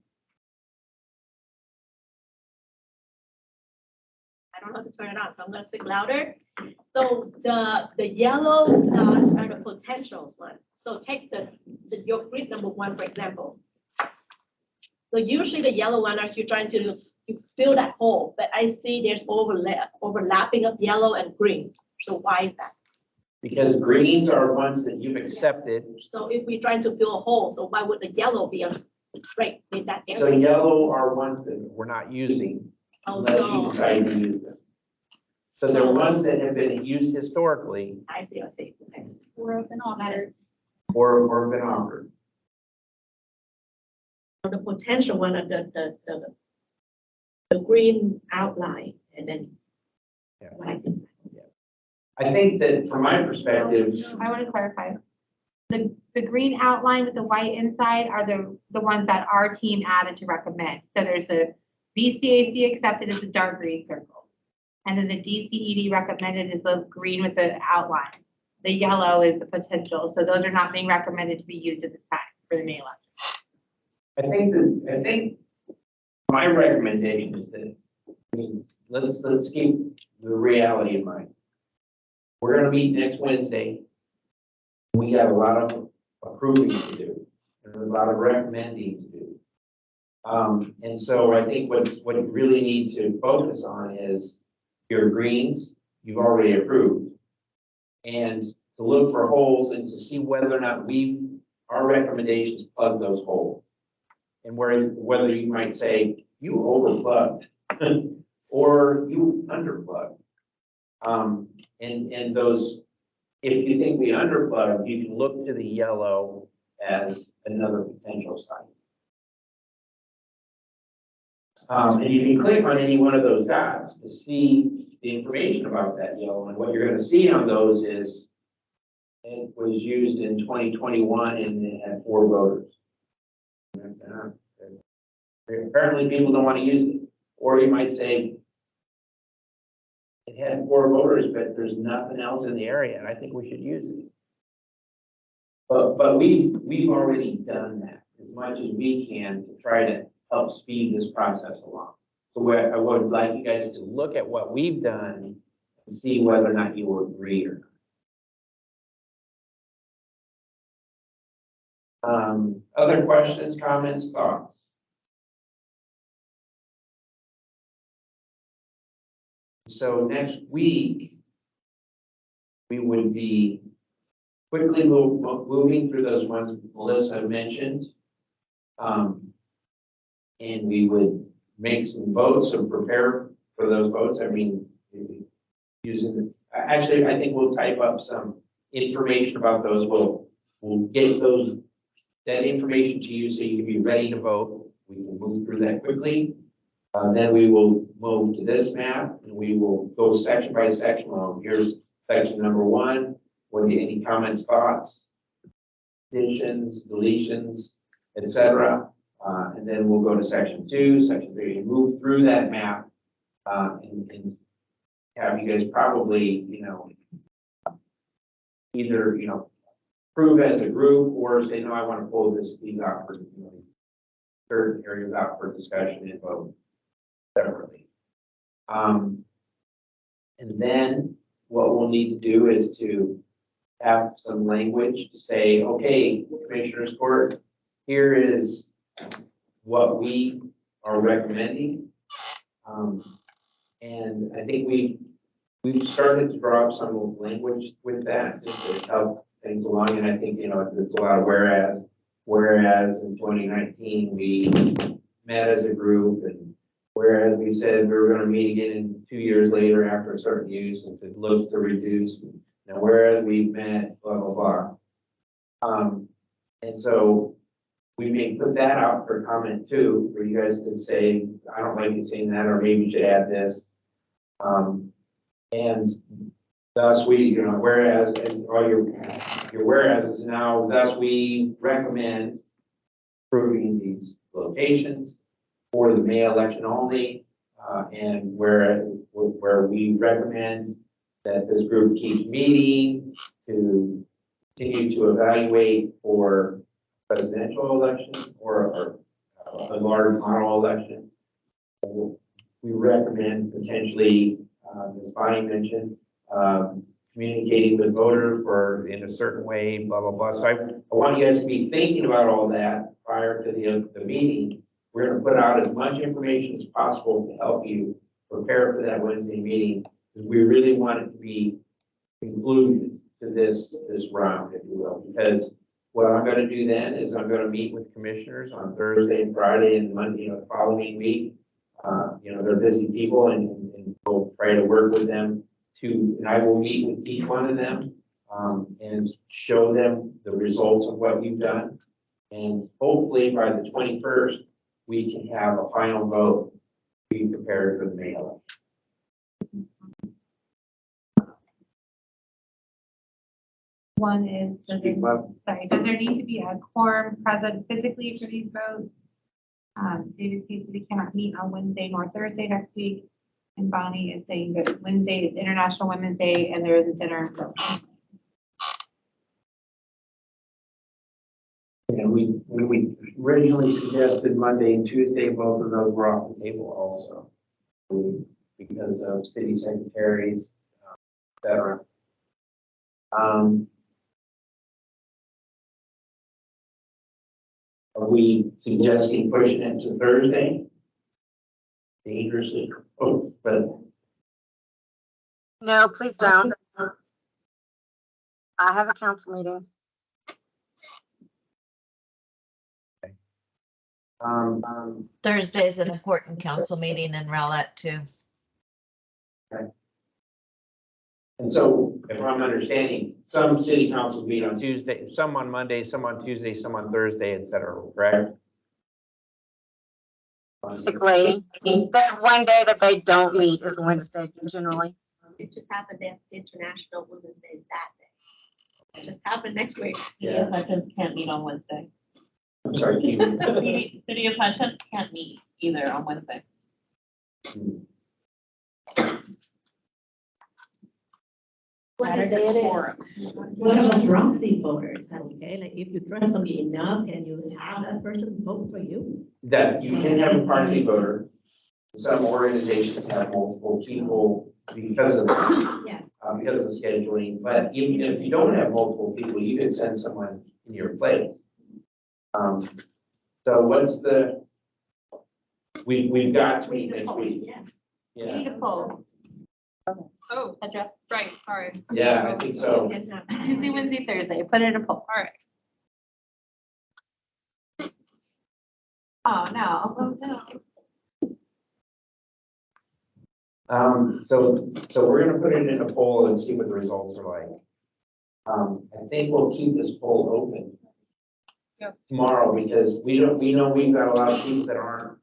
I don't know how to turn it on, so I'm gonna speak louder. So the yellow dots are the potentials one. So take your grid number one, for example. So usually the yellow one, as you're trying to you fill that hole, but I see there's overlapping of yellow and green. So why is that? Because greens are ones that you've accepted. So if we're trying to fill a hole, so why would the yellow be right in that area? So yellow are ones that we're not using unless you decide to use them. So they're ones that have been used historically. I see. Okay. Or have been offered. Or been offered. The potential one of the green outline and then white inside. I think that from my perspective, I want to clarify. The green outline with the white inside are the ones that our team added to recommend. So there's a VCAC accepted as a dark green circle. And then the DCED recommended is the green with the outline. The yellow is the potential. So those are not being recommended to be used at this time for the May election. I think my recommendation is that, I mean, let's keep the reality in mind. We're gonna meet next Wednesday. We got a lot of approving to do, and a lot of recommending to do. And so I think what you really need to focus on is your greens, you've already approved. And to look for holes and to see whether or not our recommendations plug those holes. And whether you might say, you overplugged, or you underplugged. And those, if you think we underplugged, you can look to the yellow as another potential site. And you can click on any one of those dots to see the information about that yellow. And what you're going to see on those is it was used in 2021 and it had 4 voters. Apparently people don't want to use it. Or you might say, it had 4 voters, but there's nothing else in the area, and I think we should use it. But we've already done that as much as we can to try to help speed this process along. So I would like you guys to look at what we've done and see whether or not you will agree or not. Other questions, comments, thoughts? So next week, we would be quickly moving through those ones Melissa mentioned. And we would make some votes and prepare for those votes. I mean, actually, I think we'll type up some information about those. We'll get that information to you so you can be ready to vote. We can move through that quickly. Then we will move to this map and we will go section by section. Well, here's section number 1. What are any comments, thoughts, additions, deletions, etc. And then we'll go to section 2, section 3, and move through that map and have you guys probably, either, prove as a group or say, no, I want to pull these out for, certain areas out for discussion and vote separately. And then what we'll need to do is to have some language to say, okay, Commissioners Court, here is what we are recommending. And I think we've started to draw up some language with that, just to help things along, and I think, you know, it's a lot of whereas in 2019, we met as a group, and whereas we said we were gonna meet again in 2 years later after a certain use and to look to reduce, now whereas we met, blah, blah, blah. And so we may put that out for comment too, for you guys to say, I don't like you saying that, or maybe you should add this. And thus we, you know, whereas, and all your whereas is now, thus we recommend approving these locations for the May election only, and where we recommend that this group keeps meeting to continue to evaluate for presidential election or a large model election. We recommend potentially, as Bonnie mentioned, communicating with voters for in a certain way, blah, blah, blah. So I want you guys to be thinking about all that prior to the meeting. We're going to put out as much information as possible to help you prepare for that Wednesday meeting, because we really want it to be conclusion to this round, if you will, because what I'm going to do then is I'm going to meet with commissioners on Thursday and Friday and Monday, you know, the following week. You know, they're busy people, and we'll try to work with them and I will meet with each one of them and show them the results of what you've done. And hopefully by the 21st, we can have a final vote, be prepared for the May election. One is, does there need to be a quorum present physically for these votes? David says we cannot meet on Wednesday nor Thursday next week. And Bonnie is saying that Wednesday is International Women's Day and there is a dinner. And when we originally suggested Monday and Tuesday, both of those were off the table also. Because of city secretaries, et cetera. Are we suggesting pushing it to Thursday? Dangerously close, but No, please don't. I have a council meeting. Thursday is an important council meeting in Rowlett too. okay. And so, if I'm understanding, some city councils meet on Tuesday, some on Monday, some on Tuesday, some on Thursday, et cetera, correct? Basically, that one day that they don't meet is Wednesday generally. It just happened that International Women's Day is that day. It just happened next week. City of Hutchins can't meet on Wednesday. I'm sorry, Keith. City of Hutchins can't meet either on Wednesday. Saturday it is. What about proxy voters? Okay, like if you trust somebody enough, can you have that person vote for you? That you can have a proxy voter. Some organizations have multiple people because of Yes. because of the scheduling, but even if you don't have multiple people, you can send someone in your place. So what's we've got to meet next week. Yes. Yeah, Need a poll. Oh, right, sorry. yeah, I think so. Tuesday, Wednesday, Thursday, put it in a poll. All right. Oh, no, no. So we're gonna put it in a poll and see what the results are like. I think we'll keep this poll open Yes. tomorrow because we know we've got a lot of people that aren't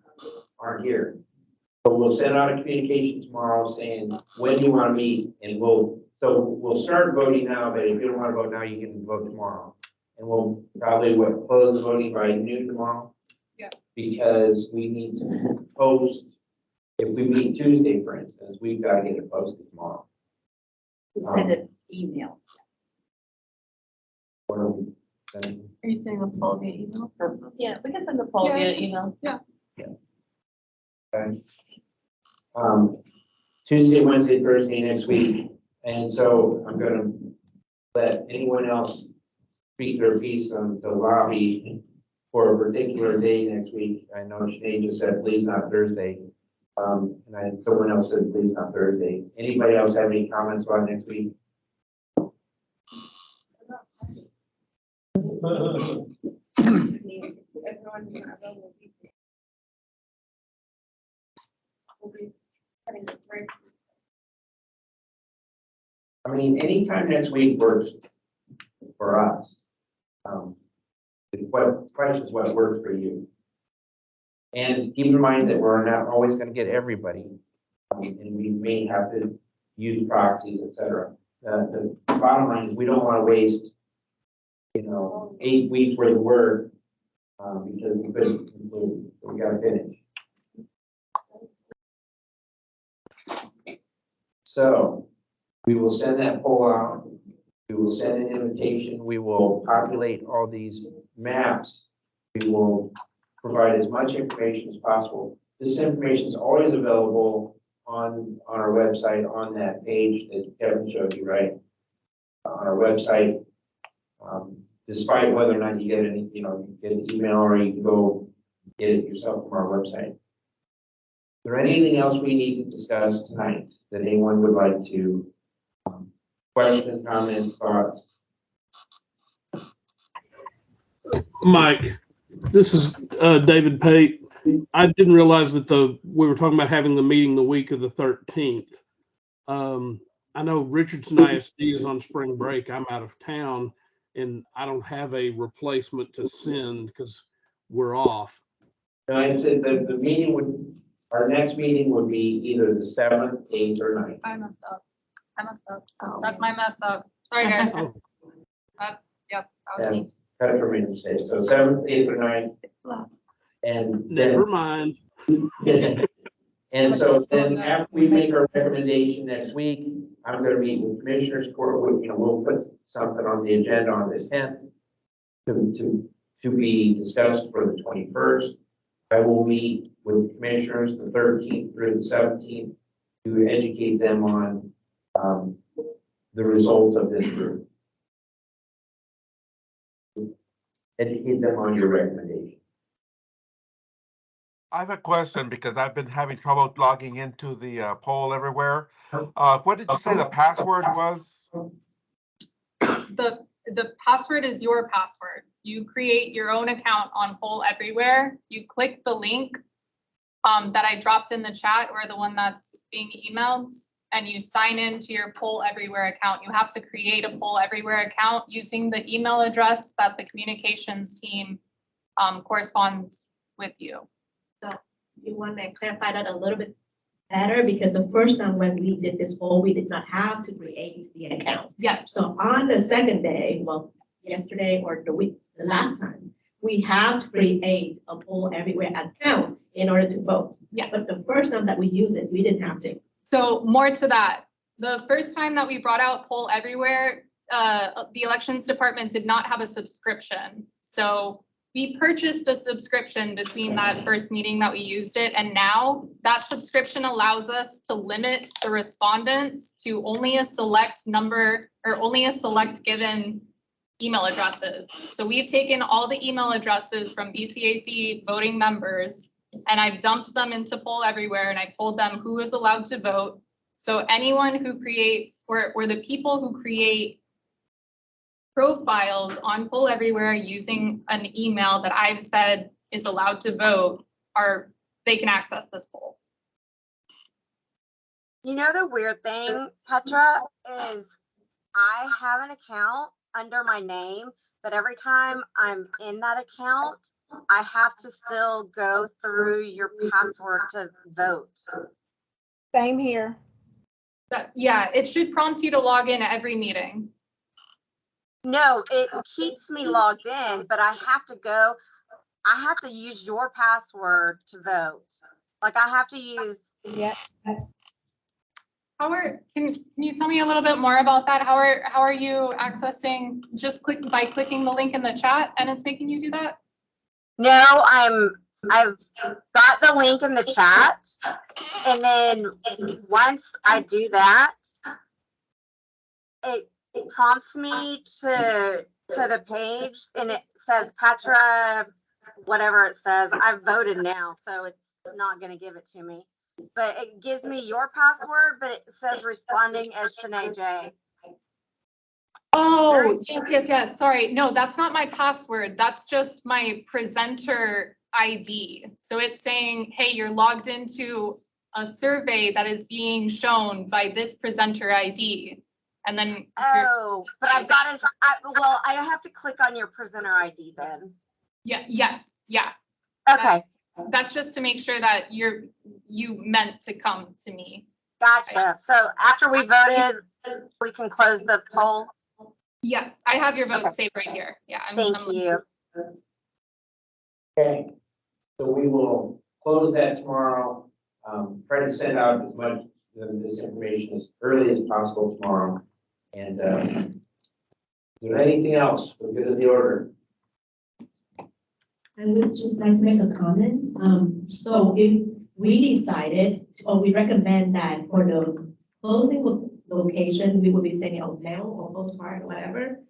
here. So we'll send out a communication tomorrow saying, when do you want to meet? And we'll start voting now, but if you don't want to vote now, you can vote tomorrow. And we'll probably close the voting by noon tomorrow. Yeah. Because we need to post, if we meet Tuesday, for instance, we've got to get it posted tomorrow. Send an email. What are we sending? Are you saying a poll via email? Yeah, we can send a poll via email. Yeah. Okay. Tuesday, Wednesday, Thursday next week, And so I'm gonna let anyone else speak their piece on the lobby for a particular day next week. I know Sinead just said, please not Thursday. And someone else said, please not Thursday. Anybody else have any comments about next week? I mean, anytime next week works for us. The question is what works for you. And keep in mind that we're not always going to get everybody. And we may have to use proxies, et cetera. The bottom line is we don't want to waste, 8 weeks worth of work because we couldn't conclude. So we got to finish. So we will send that poll out. We will send an invitation. We will populate all these maps. We will provide as much information as possible. This information is always available on our website, on that page that Kevin showed you, right? On our website, despite whether or not you get any, you get an email or you can go get it yourself from our website. Is there anything else we need to discuss tonight that anyone would like to questions, comments, thoughts? Mike, this is David Pate. I didn't realize that we were talking about having the meeting the week of the 13th. I know Richardson ISD is on spring break. I'm out of town and I don't have a replacement to send because we're off. No, I said the meeting our next meeting would be either the 7th, 8th, or 9th. I messed up. That's my mess up. Sorry, guys. Yep, that was me. Cut it from your mistake. So 7th, 8th, or 9th. And never mind. And so then after we make our recommendation next week, I'm going to meet with Commissioners Court. We'll put something on the agenda on the 10th to be discussed for the 21st. I will meet with Commissioners the 13th through the 17th to educate them on the results of this group. Educate them on your recommendation. I have a question because I've been having trouble logging into the poll everywhere. What did you say the password was? The password is your password. You create your own account on Poll Everywhere. You click the link that I dropped in the chat or the one that's being emailed, and you sign into your Poll Everywhere account. You have to create a Poll Everywhere account using the email address that the communications team corresponds with you. So you want to clarify that a little bit better, because the first time when we did this poll, we did not have to create the account. Yes. So on the second day, well, yesterday or the last time, we have to create a Poll Everywhere account in order to vote. Yes. But the first time that we used it, we didn't have to. So more to that, the first time that we brought out Poll Everywhere, the elections department did not have a subscription. So we purchased a subscription between that first meeting that we used it, and now that subscription allows us to limit the respondents to only a select number or only a select given email addresses. So we've taken all the email addresses from BCAC voting members and I've dumped them into Poll Everywhere, and I've told them who is allowed to vote. So anyone who creates, or the people who create profiles on Poll Everywhere using an email that I've said is allowed to vote, they can access this poll. You know, the weird thing, Petra, is I have an account under my name, but every time I'm in that account, I have to still go through your password to vote. Same here. Yeah, it should prompt you to log in at every meeting. No, it keeps me logged in, but I have to use your password to vote. Like I have to use. Yeah. Can you tell me a little bit more about that? How are you accessing, just by clicking the link in the chat and it's making you do that? No, I've got the link in the chat, and then once I do that, it prompts me to the page and it says Petra, whatever it says. I've voted now, so it's not gonna give it to me. But it gives me your password, but it says responding as Tanae J. Oh, yes. Sorry. No, that's not my password. That's just my presenter ID. So it's saying, hey, you're logged into a survey that is being shown by this presenter ID. And then. Oh, but I've got to, well, I have to click on your presenter ID then. Yes. Okay. That's just to make sure that you meant to come to me. Gotcha. So after we voted, we can close the poll. Yes, I have your vote saved right here. Yeah. Thank you. Okay, so we will close that tomorrow. Try to send out as much of this information as early as possible tomorrow. And is there anything else for the good of the order? I would just like to make a comment. So if we decided, or we recommend that for the closing location, we will be sending out mail or postcard or whatever,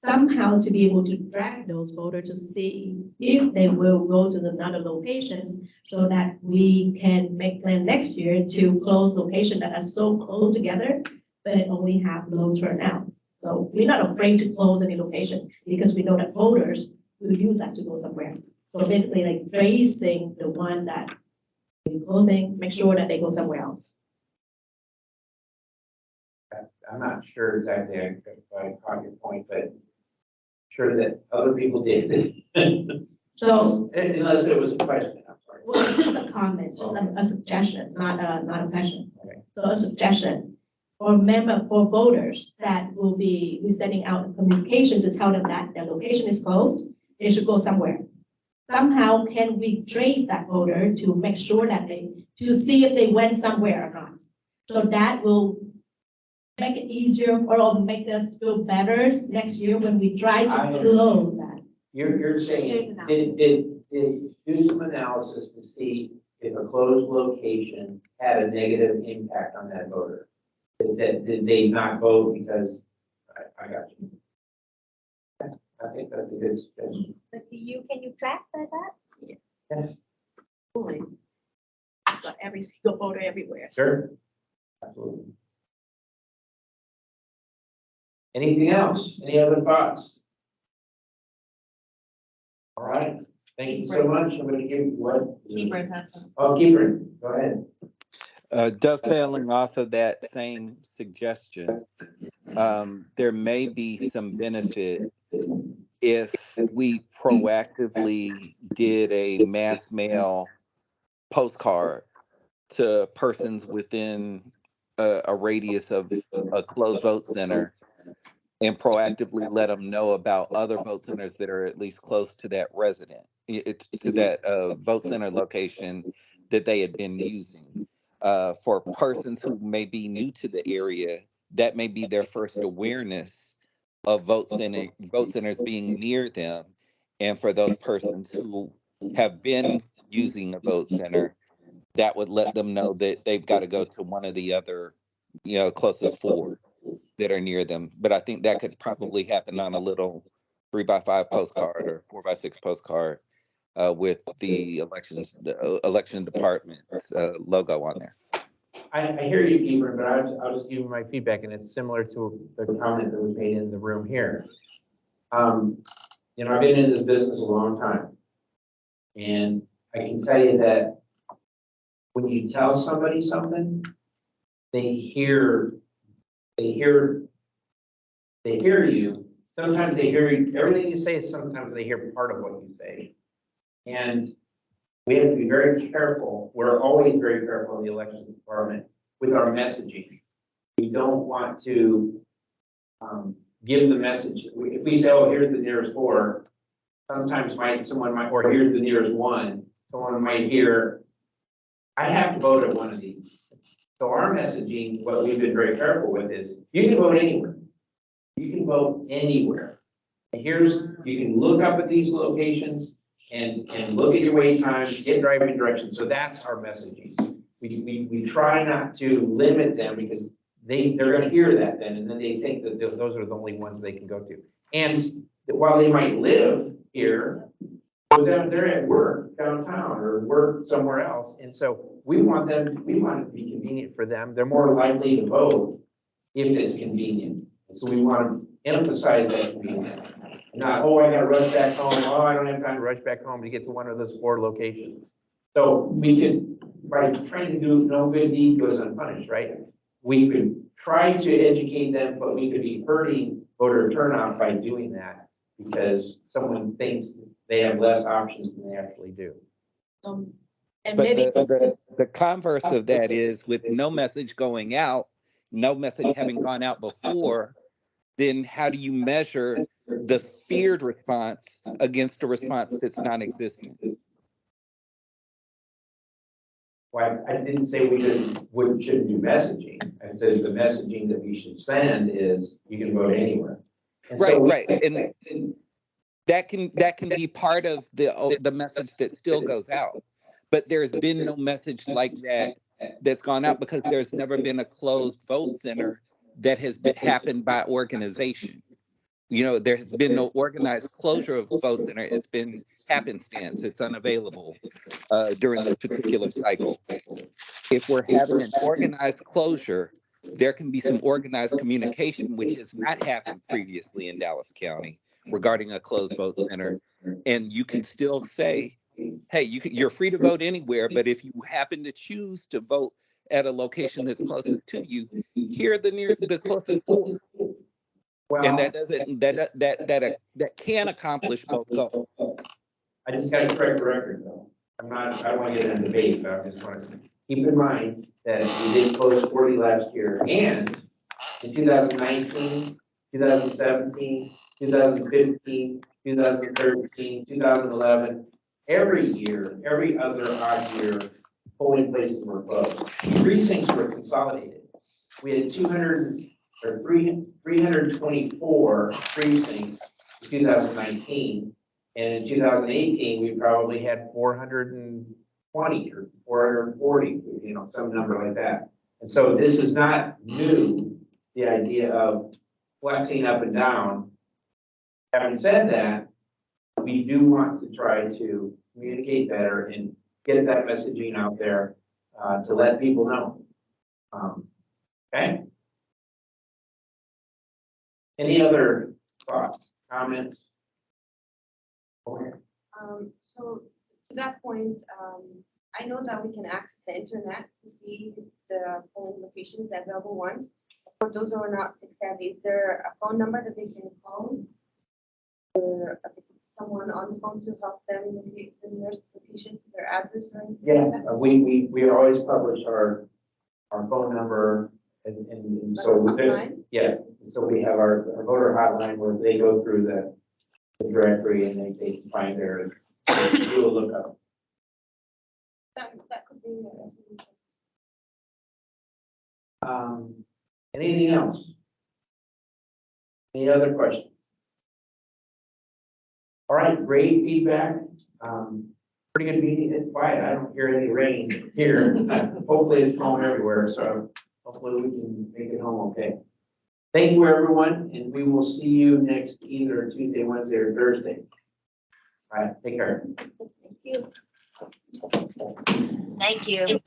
somehow to be able to track those voters to see if they will go to the other locations so that we can make plan next year to close locations that are so close together, but only have low turnouts. So we're not afraid to close any location because we know that voters will use that to go somewhere. So basically like tracing the one that we're closing, make sure that they go somewhere else. I'm not sure exactly if I caught your point, but sure that other people did. So unless it was a question, I'm sorry. Well, it's just a comment, just a suggestion, not a question. Okay. So a suggestion for voters that will be sending out a communication to tell them that their location is closed, they should go somewhere. Somehow can we trace that voter to make sure that to see if they went somewhere or not? So that will make it easier or make us feel better next year when we try to close that. You're saying, did do some analysis to see if a closed location had a negative impact on that voter? Did they not vote because, I got you. I think that's a good suggestion. But can you track that? Yes. Fully. Got every single voter everywhere. Sure. Absolutely. Anything else? Any other thoughts? All right. Thank you so much. I'm going to give you what? Oh, Kieran, go ahead. Dovetailing off of that same suggestion, there may be some benefit if we proactively did a mass mail postcard to persons within a radius of a closed vote center and proactively let them know about other vote centers that are at least close to that to that vote center location that they had been using. For persons who may be new to the area, that may be their first awareness of vote centers being near them. And for those persons who have been using a vote center, that would let them know that they've got to go to one of the other, closest four that are near them. But I think that could probably happen on a little 3x5 postcard or 4x6 postcard with the election department's logo on there. I hear you, Kieran, but I'll just give you my feedback, and it's similar to the comment that was made in the room here. I've been in this business a long time, and I can tell you that when you tell somebody something, they hear you. Sometimes they hear you, everything you say, sometimes they hear part of what you say. And we have to be very careful. We're always very careful in the elections department with our messaging. We don't want to give the message. If we say, oh, here's the nearest four, sometimes someone might, or here's the nearest one, someone might hear, I have to vote at one of these. So our messaging, what we've been very careful with is, you can vote anywhere. You can vote anywhere. And you can look up at these locations and look at your wait times, get driving directions. So that's our messaging. We try not to limit them because they're gonna hear that then, and then they think that those are the only ones they can go to. And while they might live here, but then they're at work downtown or work somewhere else, and so we want it to be convenient for them. They're more likely to vote if it's convenient. And so we want to emphasize that convenience. Not, oh, I gotta rush back home, oh, I don't have time to rush back home to get to one of those 4 locations. So we could, by trying to do no good deed goes unpunished, right? We could try to educate them, but we could be hurting voter turnout by doing that because someone thinks they have less options than they actually do. And But maybe. the converse of that is with no message going out, no message having gone out before, then how do you measure the feared response against a response that's non-existent? Well, I didn't say we shouldn't do messaging. I said the messaging that we should send is you can vote anywhere. And so Right. And that can be part of the message that still goes out. But there's been no message like that that's gone out because there's never been a closed vote center that has happened by organization. You know, there has been no organized closure of vote center. It's been happenstance. It's unavailable during this particular cycle. If we're having an organized closure, there can be some organized communication, which has not happened previously in Dallas County regarding a closed vote center. And you can still say, hey, you're free to vote anywhere, but if you happen to choose to vote at a location that's closest to you, here are the closest 4. Well, And that can accomplish both goals. I just got to correct the record though. I don't want to get in a debate, but I just want to keep in mind that we did close 40 last year, and in 2019, 2017, 2015, 2013, 2011, every year, every other odd year, polling places were closed. Precincts were consolidated. We had 324 precincts in 2019. And in 2018, we probably had 420 or 440, some number like that. And so this is not new, the idea of flexing up and down. Having said that, we do want to try to communicate better and get that messaging out there to let people know. Okay? Any other thoughts, comments? So to that point, I know that we can access the internet to see the polling locations, the available ones. For those who are not tech savvy, is there a phone number that they can call? Or someone on the phone to help them locate the nearest location to their address or anything? Yeah, like that? we always publish our phone number and so so we have our voter hotline where they go through the directory and they can find their do a lookup. That could be a solution. Anything else? Any other questions? All right, great feedback. Pretty good meeting. It's quiet. I don't hear any rain here. Hopefully it's home everywhere, so hopefully we can make it home okay. Thank you, everyone, and we will see you next either Tuesday, Wednesday, or Thursday. All right, take care. Thank you. Thank you.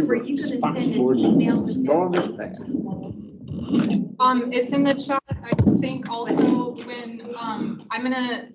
Were you gonna send an email with that? It's in the chat. I think also when, I'm gonna